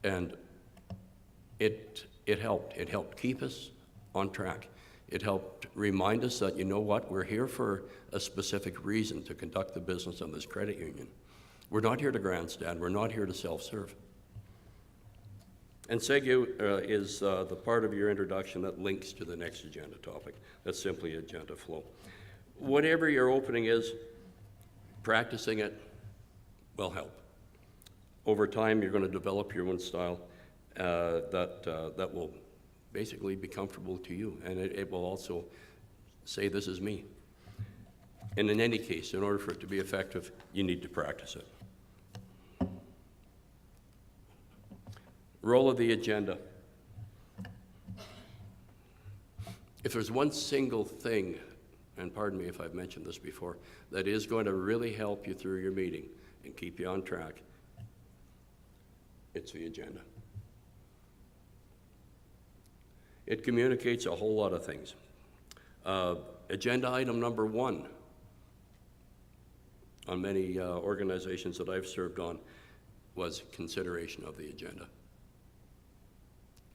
And it helped. It helped keep us on track. It helped remind us that, you know what, we're here for a specific reason, to conduct the business of this credit union. We're not here to grandstand. We're not here to self-serve. And SEGU is the part of your introduction that links to the next agenda topic. That's simply agenda flow. Whatever your opening is, practicing it will help. Over time, you're going to develop your own style that will basically be comfortable to you, and it will also say, this is me. And in any case, in order for it to be effective, you need to practice it. Role of the agenda. If there's one single thing, and pardon me if I've mentioned this before, that is going to really help you through your meeting and keep you on track, it's the agenda. It communicates a whole lot of things. Agenda item number 1 on many organizations that I've served on was consideration of the agenda.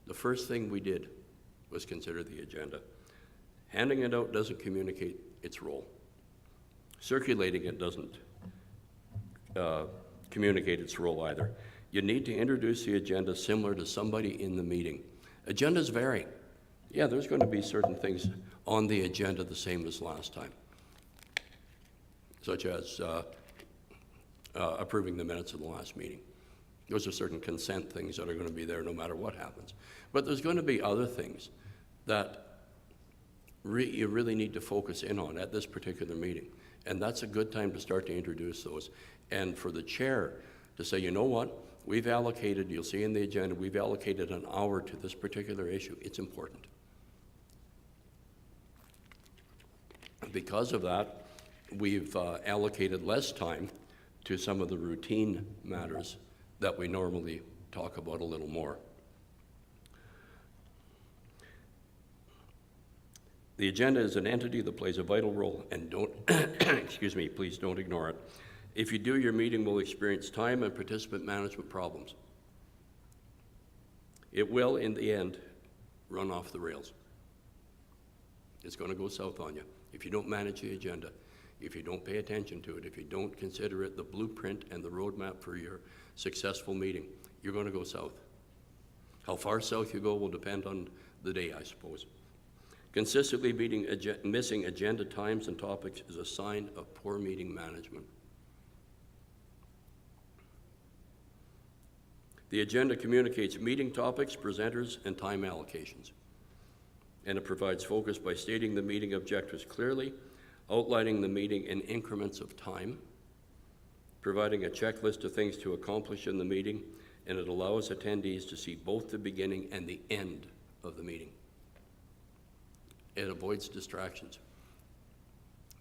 The first thing we did was consider the agenda. Handing it out doesn't communicate its role. Circulating it doesn't communicate its role either. You need to introduce the agenda similar to somebody in the meeting. Agendas vary. Yeah, there's going to be certain things on the agenda the same as last time, such as approving the minutes of the last meeting. Those are certain consent things that are going to be there no matter what happens. But there's going to be other things that you really need to focus in on at this particular meeting. And that's a good time to start to introduce those. And for the chair to say, you know what, we've allocated, you'll see in the agenda, we've allocated an hour to this particular issue. It's important. Because of that, we've allocated less time to some of the routine matters that we normally talk about a little more. The agenda is an entity that plays a vital role, and don't, excuse me, please don't ignore it. If you do, your meeting will experience time and participant management problems. It will, in the end, run off the rails. It's going to go south on you if you don't manage the agenda, if you don't pay attention to it, if you don't consider it the blueprint and the roadmap for your successful meeting. You're going to go south. How far south you go will depend on the day, I suppose. Consistently missing agenda times and topics is a sign of poor meeting management. The agenda communicates meeting topics, presenters, and time allocations. And it provides focus by stating the meeting objectives clearly, outlining the meeting in increments of time, providing a checklist of things to accomplish in the meeting, and it allows attendees to see both the beginning and the end of the meeting. It avoids distractions.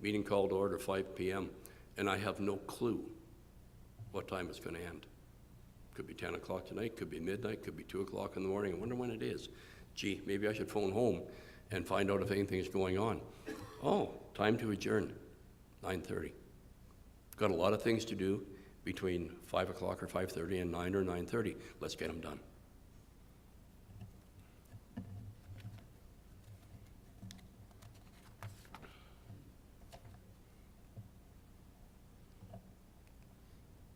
Meeting called to order 5 p.m., and I have no clue what time it's going to end. Could be 10 o'clock tonight, could be midnight, could be 2 o'clock in the morning. I wonder when it is. Gee, maybe I should phone home and find out if anything is going on. Oh, time to adjourn, 9:30. Got a lot of things to do between 5 o'clock or 5:30 and 9 or 9:30. Let's get them done.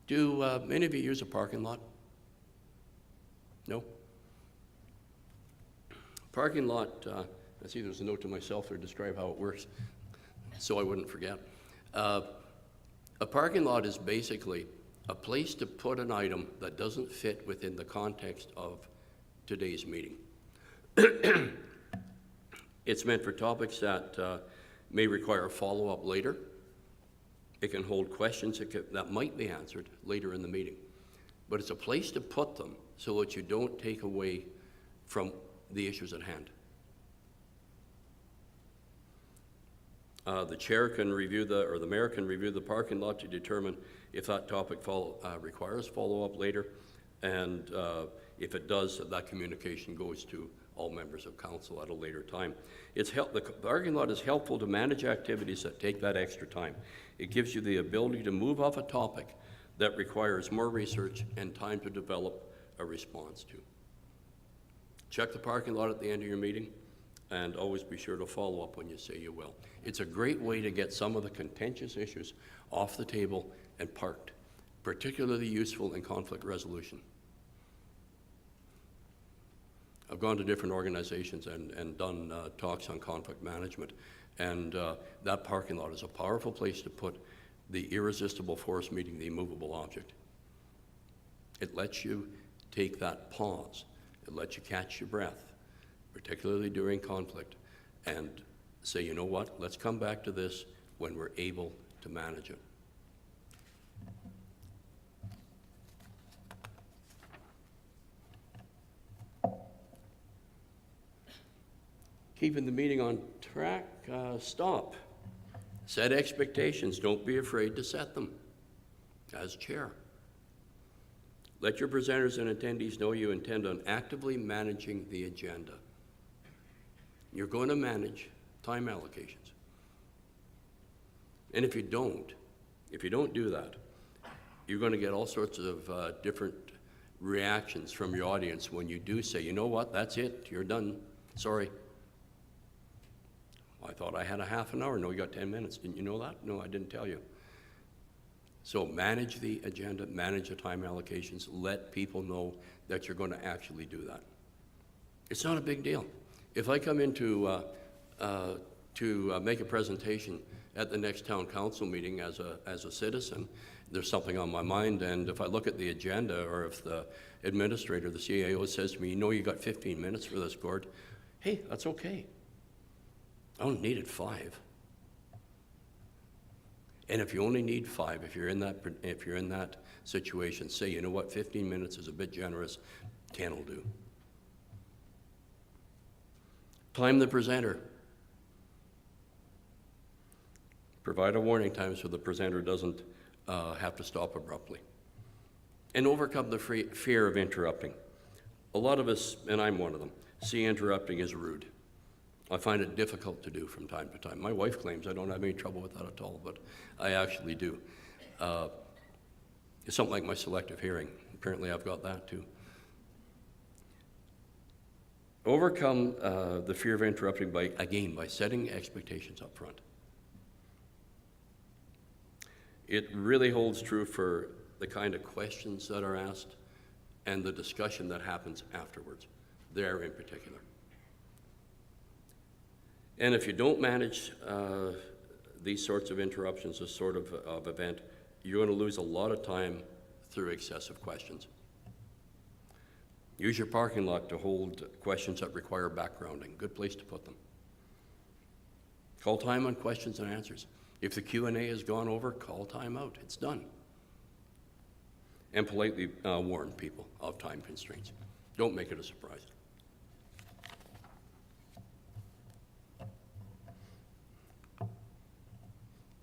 Do many of you use a parking lot? No? Parking lot, I see there's a note to myself to describe how it works, so I wouldn't forget. A parking lot is basically a place to put an item that doesn't fit within the context of today's meeting. It's meant for topics that may require follow-up later. It can hold questions that might be answered later in the meeting. but it's a place to put them so that you don't take away from the issues at hand. The chair can review or the mayor can review the parking lot to determine if that topic requires follow-up later, and if it does, that communication goes to all members of council at a later time. The parking lot is helpful to manage activities that take that extra time. It gives you the ability to move off a topic that requires more research and time to develop a response to. Check the parking lot at the end of your meeting, and always be sure to follow up when you say you will. It's a great way to get some of the contentious issues off the table and parked, particularly useful in conflict resolution. I've gone to different organizations and done talks on conflict management, and that parking lot is a powerful place to put the irresistible force meeting the immovable object. It lets you take that pause. It lets you catch your breath, particularly during conflict, and say, you know what, let's come back to this when we're able to manage it. Keeping the meeting on track, stop. Set expectations. Don't be afraid to set them as chair. Let your presenters and attendees know you intend on actively managing the agenda. You're going to manage time allocations. And if you don't do that, you're going to get all sorts of different reactions from your audience when you do say, you know what, that's it, you're done, sorry. I thought I had a half an hour. No, you got 10 minutes. Didn't you know that? No, I didn't tell you. So manage the agenda, manage the time allocations, let people know that you're going to actually do that. It's not a big deal. If I come in to make a presentation at the next town council meeting as a citizen, there's something on my mind, and if I look at the agenda, or if the administrator, the CAO, says to me, you know, you got 15 minutes for this, Gord, hey, that's okay. I don't need it 5. And if you only need 5, if you're in that situation, say, you know what, 15 minutes is a bit generous, 10 will do. Time the presenter. Provide a warning time so the presenter doesn't have to stop abruptly. And overcome the fear of interrupting. A lot of us, and I'm one of them, see interrupting as rude. I find it difficult to do from time to time. My wife claims I don't have any trouble with that at all, but I actually do. It's something like my selective hearing. Apparently I've got that too. Overcome the fear of interrupting by setting expectations up front. It really holds true for the kind of questions that are asked and the discussion that happens afterwards, there in particular. And if you don't manage these sorts of interruptions, this sort of event, you're going to lose a lot of time through excessive questions. Use your parking lot to hold questions that require backgrounding. Good place to put them. Call time on questions and answers. If the Q&A has gone over, call time out. It's done. And politely warn people of time constraints. Don't make it a surprise.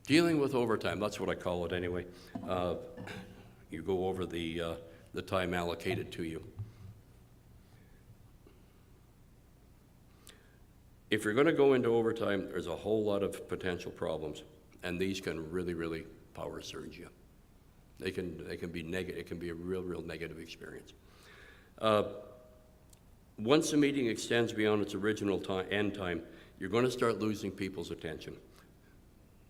Dealing with overtime, that's what I call it anyway. You go over the time allocated to you. If you're going to go into overtime, there's a whole lot of potential problems, and these can really, really power surge you. They can be negative. It can be a real negative experience. Once the meeting extends beyond its original end time, you're going to start losing people's attention.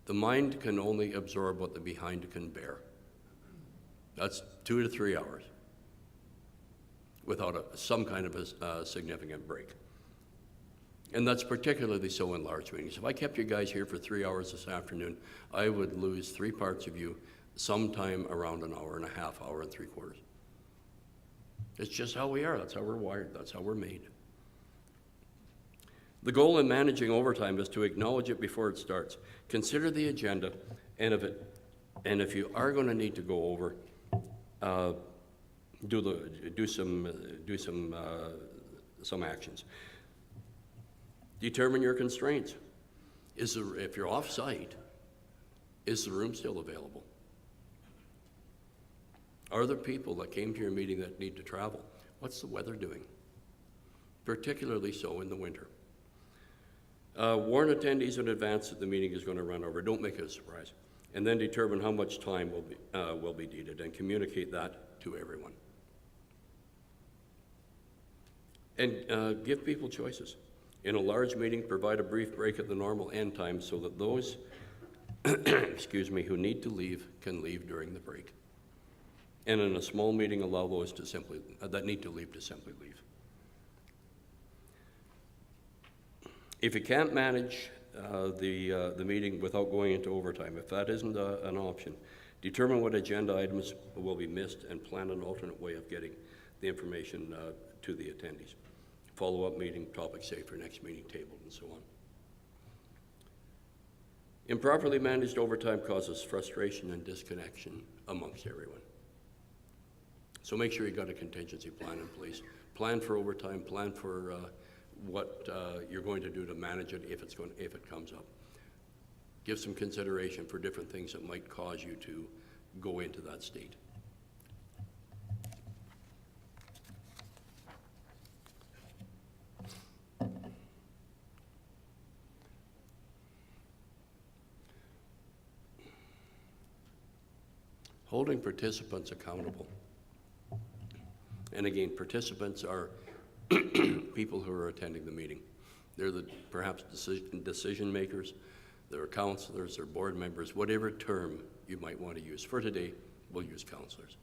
The mind can only absorb what the behind can bear. That's 2 to 3 hours without some kind of a significant break. And that's particularly so in large meetings. If I kept you guys here for 3 hours this afternoon, I would lose 3 parts of you sometime around an hour and a half, hour and 3/4. It's just how we are. That's how we're wired. That's how we're made. The goal in managing overtime is to acknowledge it before it starts. Consider the agenda, and if you are going to need to go over, do some actions. Determine your constraints. If you're off-site, is the room still available? Are there people that came to your meeting that need to travel? What's the weather doing? Particularly so in the winter. Warn attendees in advance that the meeting is going to run over. Don't make it a surprise. And then determine how much time will be needed and communicate that to everyone. And give people choices. In a large meeting, provide a brief break at the normal end time so that those excuse me, who need to leave can leave during the break. And in a small meeting, allow those that need to leave to simply leave. If you can't manage the meeting without going into overtime, if that isn't an option, determine what agenda items will be missed and plan an alternate way of getting the information to the attendees. Follow-up meeting, topic saved for next meeting tabled, and so on. Improperly managed overtime causes frustration and disconnection amongst everyone. So make sure you've got a contingency plan in place. Plan for overtime, plan for what you're going to do to manage it if it comes up. Give some consideration for different things that might cause you to go into that state. Holding participants accountable. And again, participants are people who are attending the meeting. They're perhaps decision makers, they're counselors, they're board members, whatever term you might want to use. For today, we'll use counselors.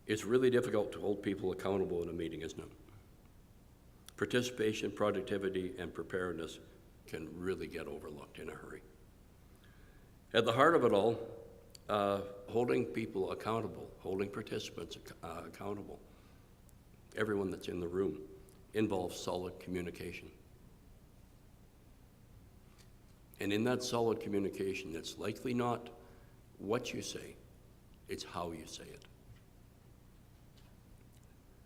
It's really difficult to hold people accountable in a meeting, isn't it? Participation, productivity, and preparedness can really get overlooked in a hurry. At the heart of it all, holding people accountable, holding participants accountable, everyone that's in the room, involves solid communication. And in that solid communication, it's likely not what you say, it's how you say it.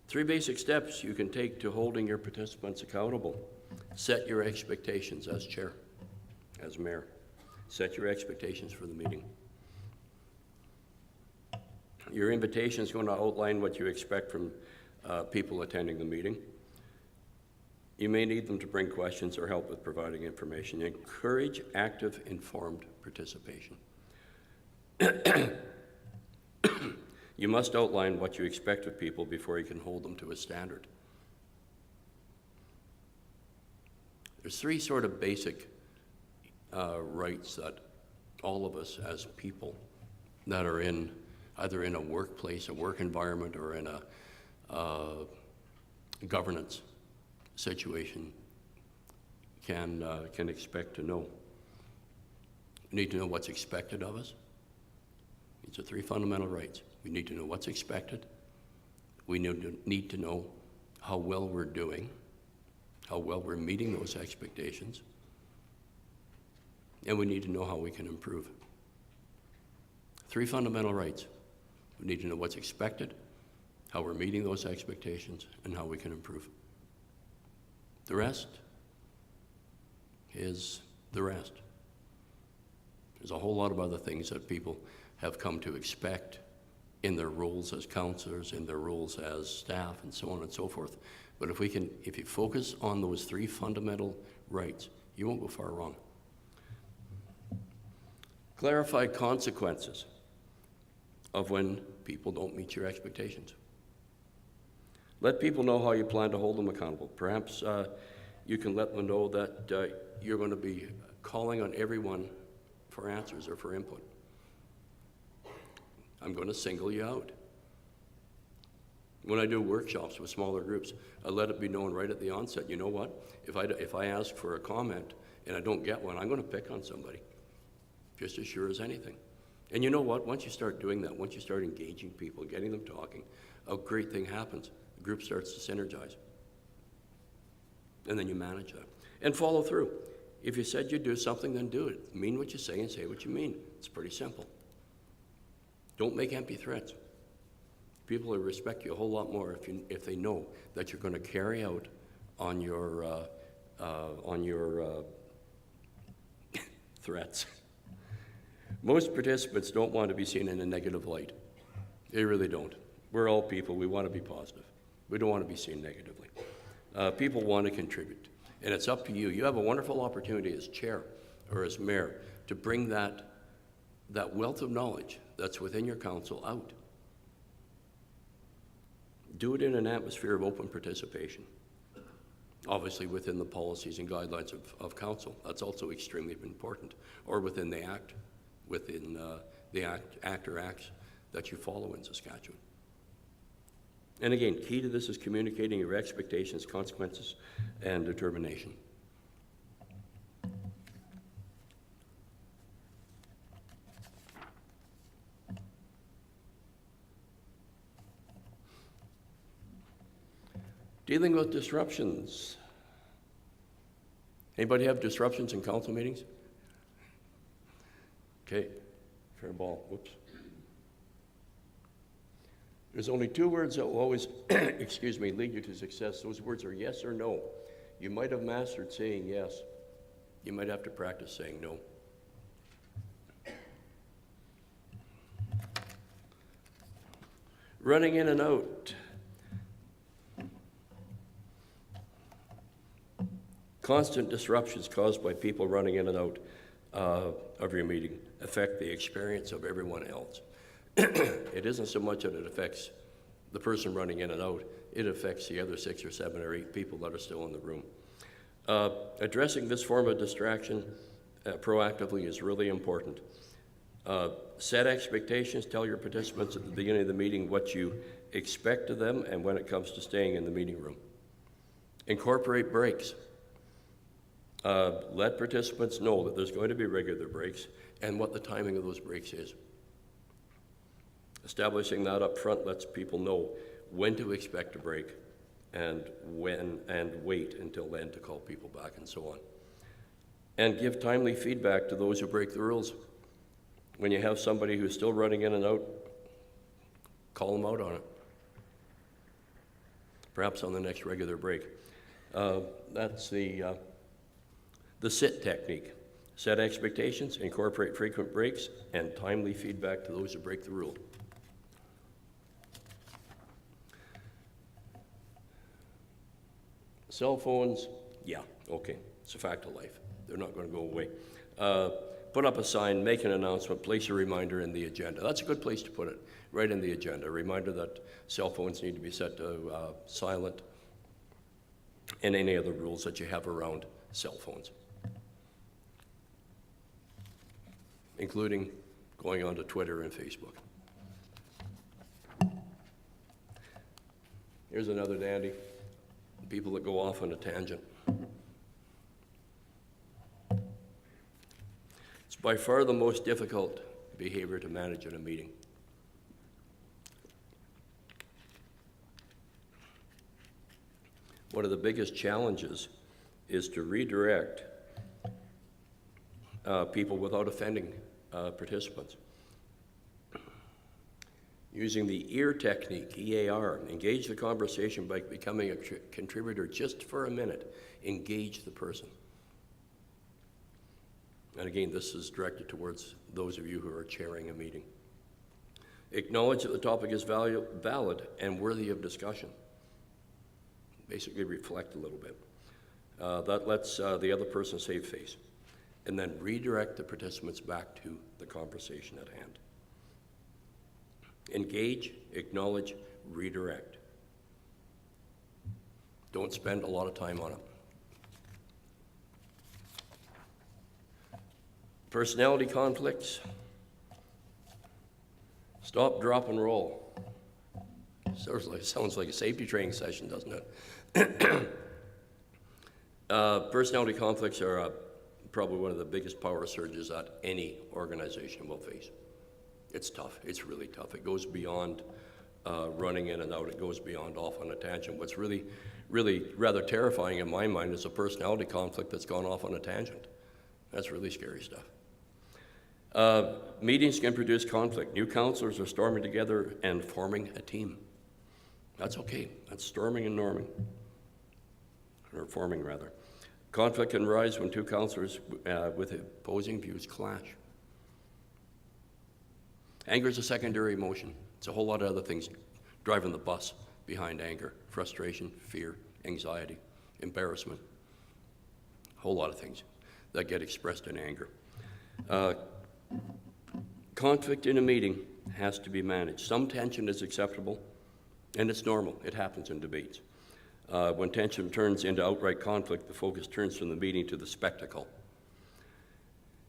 3 basic steps you can take to holding your participants accountable. Set your expectations as chair, as mayor. Set your expectations for the meeting. Your invitation is going to outline what you expect from people attending the meeting. You may need them to bring questions or help with providing information. Encourage active, informed participation. You must outline what you expect of people before you can hold them to a standard. There's 3 sort of basic rights that all of us as people that are either in a workplace, a work environment, or in a governance situation can expect to know. We need to know what's expected of us. These are 3 fundamental rights. We need to know what's expected. We need to know how well we're doing, how well we're meeting those expectations, and we need to know how we can improve. 3 fundamental rights. We need to know what's expected, how we're meeting those expectations, and how we can improve. The rest is the rest. There's a whole lot of other things that people have come to expect in their roles as counselors, in their roles as staff, and so on and so forth. But if you focus on those 3 fundamental rights, you won't go far wrong. Clarify consequences of when people don't meet your expectations. Let people know how you plan to hold them accountable. Perhaps you can let them know that you're going to be calling on everyone for answers or for input. I'm going to single you out. When I do workshops with smaller groups, I let it be known right at the onset, you know what? If I ask for a comment and I don't get one, I'm going to pick on somebody, just as sure as anything. And you know what? Once you start doing that, once you start engaging people, getting them talking, a great thing happens. The group starts to synergize. And then you manage that. And follow through. If you said you'd do something, then do it. Mean what you say and say what you mean. It's pretty simple. Don't make empty threats. People will respect you a whole lot more if they know that you're going to carry out on your threats. Most participants don't want to be seen in a negative light. They really don't. We're all people. We want to be positive. We don't want to be seen negatively. People want to contribute, and it's up to you. You have a wonderful opportunity as chair or as mayor to bring that wealth of knowledge that's within your council out. Do it in an atmosphere of open participation, obviously within the policies and guidelines of council. That's also extremely important, or within the act, within the act or acts that you follow in Saskatchewan. And again, key to this is communicating your expectations, consequences, and determination. Dealing with disruptions. Anybody have disruptions in council meetings? Okay, fair ball, whoops. There's only two words that will always, excuse me, lead you to success. Those words are yes or no. You might have mastered saying yes. You might have to practice saying no. Running in and out. Constant disruptions caused by people running in and out of your meeting affect the experience of everyone else. It isn't so much that it affects the person running in and out, it affects the other 6 or 7 or 8 people that are still in the room. Addressing this form of distraction proactively is really important. Set expectations, tell your participants at the beginning of the meeting what you expect of them and when it comes to staying in the meeting room. Incorporate breaks. Let participants know that there's going to be regular breaks and what the timing of those breaks is. Establishing that up front lets people know when to expect a break and when, and wait until then to call people back and so on. And give timely feedback to those who break the rules. When you have somebody who's still running in and out, call them out on it. Perhaps on the next regular break. That's the SIT technique. Set expectations, incorporate frequent breaks, and timely feedback to those who break the rule. Cell phones, yeah, okay, it's a fact of life. They're not going to go away. Put up a sign, make an announcement, place a reminder in the agenda. That's a good place to put it, right in the agenda. A reminder that cell phones need to be set to silent, and any other rules that you have around cell phones, including going onto Twitter and Facebook. Here's another dandy. People that go off on a tangent. It's by far the most difficult behavior to manage in a meeting. One of the biggest challenges is to redirect people without offending participants. Using the EAR technique, EAR, engage the conversation by becoming a contributor just for a minute. Engage the person. And again, this is directed towards those of you who are chairing a meeting. Acknowledge that the topic is valid and worthy of discussion. Basically reflect a little bit. That lets the other person save face. And then redirect the participants back to the conversation at hand. Engage, acknowledge, redirect. Don't spend a lot of time on it. Personality conflicts. Stop, drop, and roll. Sounds like a safety training session, doesn't it? Personality conflicts are probably one of the biggest power surges that any organization will face. It's tough. It's really tough. It goes beyond running in and out. It goes beyond off on a tangent. What's really rather terrifying in my mind is a personality conflict that's gone off on a tangent. That's really scary stuff. Meetings can produce conflict. New councillors are storming together and forming a team. That's okay. That's storming and norming. Or forming, rather. Conflict can rise when two councillors with opposing views clash. Anger is a secondary emotion. It's a whole lot of other things driving the bus behind anger. Frustration, fear, anxiety, embarrassment. A whole lot of things that get expressed in anger. Conflict in a meeting has to be managed. Some tension is acceptable, and it's normal. It happens in debates. When tension turns into outright conflict, the focus turns from the meeting to the spectacle.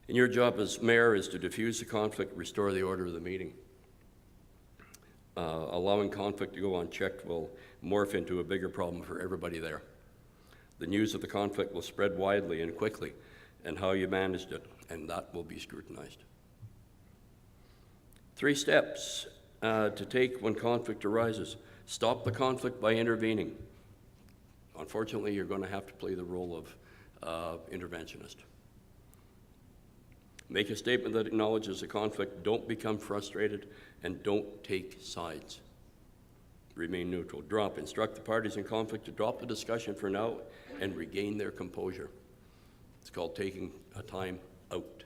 And your job as mayor is to diffuse the conflict, restore the order of the meeting. Allowing conflict to go unchecked will morph into a bigger problem for everybody there. The news of the conflict will spread widely and quickly, and how you managed it, and that will be scrutinized. 3 steps to take when conflict arises. Stop the conflict by intervening. Unfortunately, you're going to have to play the role of interventionist. Make a statement that acknowledges the conflict. Don't become frustrated, and don't take sides. Remain neutral. Instruct the parties in conflict to drop the discussion for now and regain their composure. It's called taking a time out.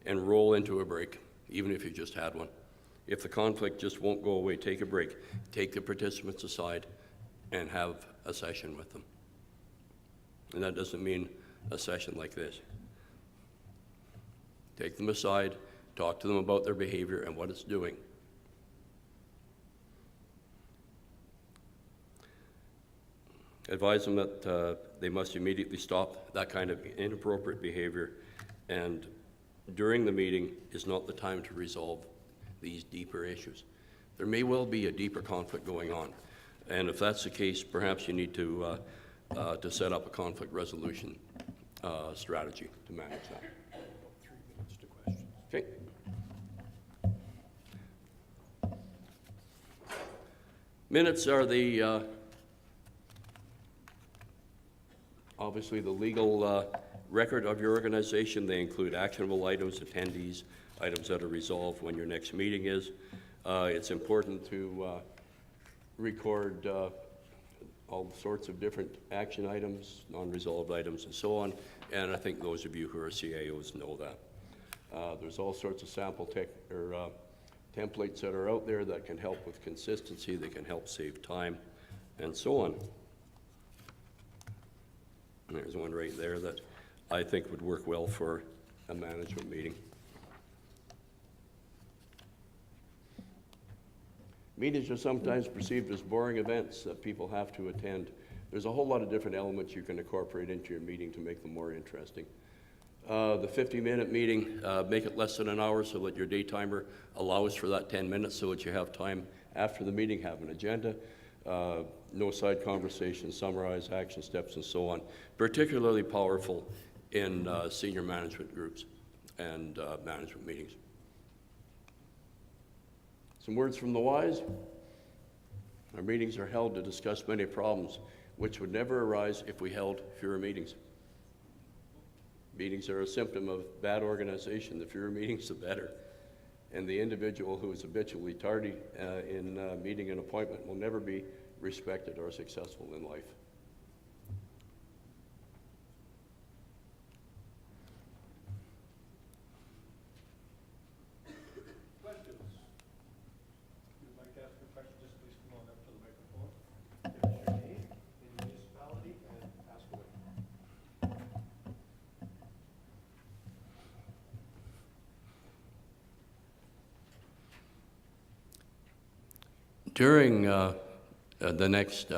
And roll into a break, even if you just had one. If the conflict just won't go away, take a break. Take the participants aside and have a session with them. And that doesn't mean a session like this. Take them aside, talk to them about their behavior and what it's doing. Advise them that they must immediately stop that kind of inappropriate behavior, and during the meeting is not the time to resolve these deeper issues. There may well be a deeper conflict going on, and if that's the case, perhaps you need to set up a conflict resolution strategy to manage that. 3 minutes to questions. Okay. Minutes are the obviously the legal record of your organization. They include actionable items, attendees, items that are resolved when your next meeting is. It's important to record all sorts of different action items, non-resolved items, and so on. And I think those of you who are CAOs know that. There's all sorts of sample templates that are out there that can help with consistency, they can help save time, and so on. And there's one right there that I think would work well for a management meeting. Meetings are sometimes perceived as boring events that people have to attend. There's a whole lot of different elements you can incorporate into your meeting to make them more interesting. The 50-minute meeting, make it less than an hour so that your day timer allows for that 10 minutes so that you have time after the meeting, have an agenda, no side conversations, summarize action steps, and so on. Particularly powerful in senior management groups and management meetings. Some words from the wise. Our meetings are held to discuss many problems which would never arise if we held fewer meetings. Meetings are a symptom of bad organization. The fewer meetings, the better. And the individual who is habitually tardy in meeting an appointment will never be respected or successful in life. Questions? If you'd like to ask a question, just please come on up to the microphone. Give us your name and your municipality and ask away. During the next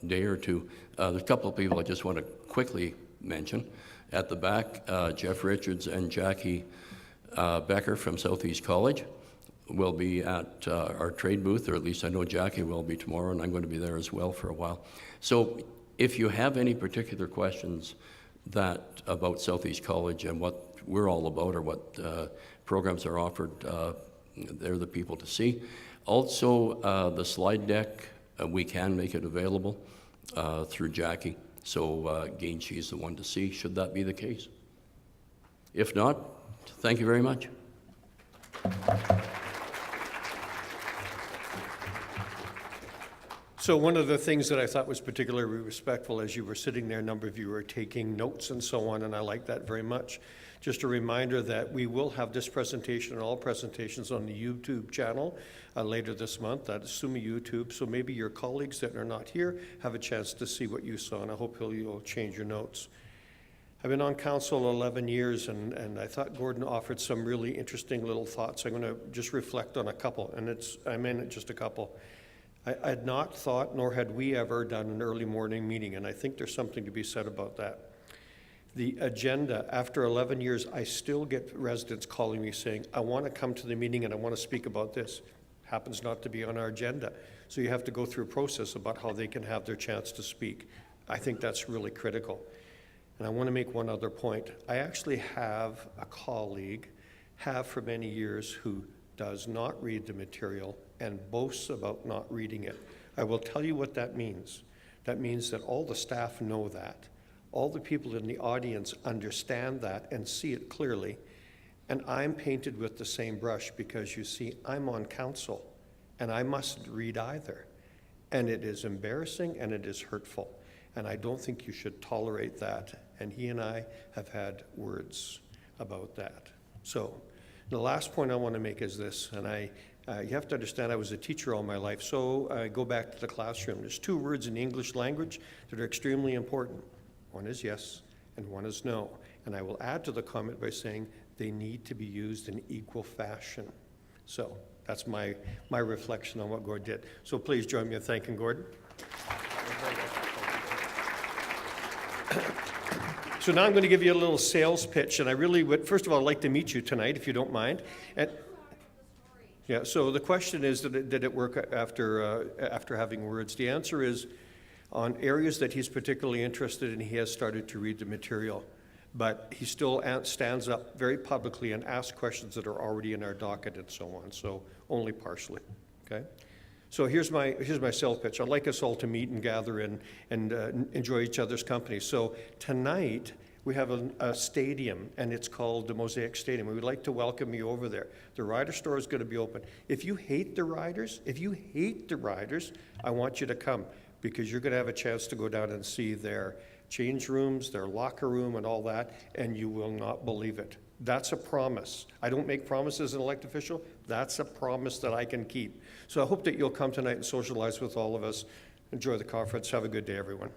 day or two, there's a couple of people I just want to quickly mention. At the back, Jeff Richards and Jackie Becker from Southeast College will be at our trade booth, or at least I know Jackie will be tomorrow, and I'm going to be there as well for a while. So if you have any particular questions about Southeast College and what we're all about or what programs are offered, they're the people to see. Also, the slide deck, we can make it available through Jackie, So again, she's the one to see, should that be the case. If not, thank you very much. So one of the things that I thought was particularly respectful as you were sitting there, a number of you were taking notes and so on, and I like that very much. Just a reminder that we will have this presentation and all presentations on the YouTube channel later this month. That is SUMA YouTube, so maybe your colleagues that are not here have a chance to see what you saw, and I hope you'll change your notes. I've been on council 11 years, and I thought Gordon offered some really interesting little thoughts. I'm going to just reflect on a couple, and I mean just a couple. I had not thought, nor had we ever done an early morning meeting, and I think there's something to be said about that. The agenda, after 11 years, I still get residents calling me saying, I want to come to the meeting and I want to speak about this. Happens not to be on our agenda. So you have to go through a process about how they can have their chance to speak. I think that's really critical. And I want to make one other point. I actually have a colleague, have for many years, who does not read the material and boasts about not reading it. I will tell you what that means. That means that all the staff know that. All the people in the audience understand that and see it clearly. And I'm painted with the same brush because, you see, I'm on council and I mustn't read either. And it is embarrassing and it is hurtful. And I don't think you should tolerate that. And he and I have had words about that. So the last point I want to make is this, and you have to understand I was a teacher all my life, so I go back to the classroom. There's two words in the English language that are extremely important. One is yes, and one is no. And I will add to the comment by saying they need to be used in equal fashion. So that's my reflection on what Gordon did. So please join me in thanking Gordon. So now I'm going to give you a little sales pitch, and I really would, first of all, I'd like to meet you tonight, if you don't mind. And, yeah, so the question is, did it work after having words? The answer is, on areas that he's particularly interested in, he has started to read the material. But he still stands up very publicly and asks questions that are already in our docket and so on, so only partially, okay? So here's my sales pitch. I'd like us all to meet and gather and enjoy each other's company. So tonight, we have a stadium, and it's called the Mosaic Stadium. We would like to welcome you over there. The Rider store is going to be open. If you hate the Riders, I want you to come, because you're going to have a chance to go down and see their change rooms, their locker room, and all that, and you will not believe it. That's a promise. I don't make promises as an elected official. That's a promise that I can keep. So I hope that you'll come tonight and socialize with all of us. Enjoy the conference. Have a good day, everyone.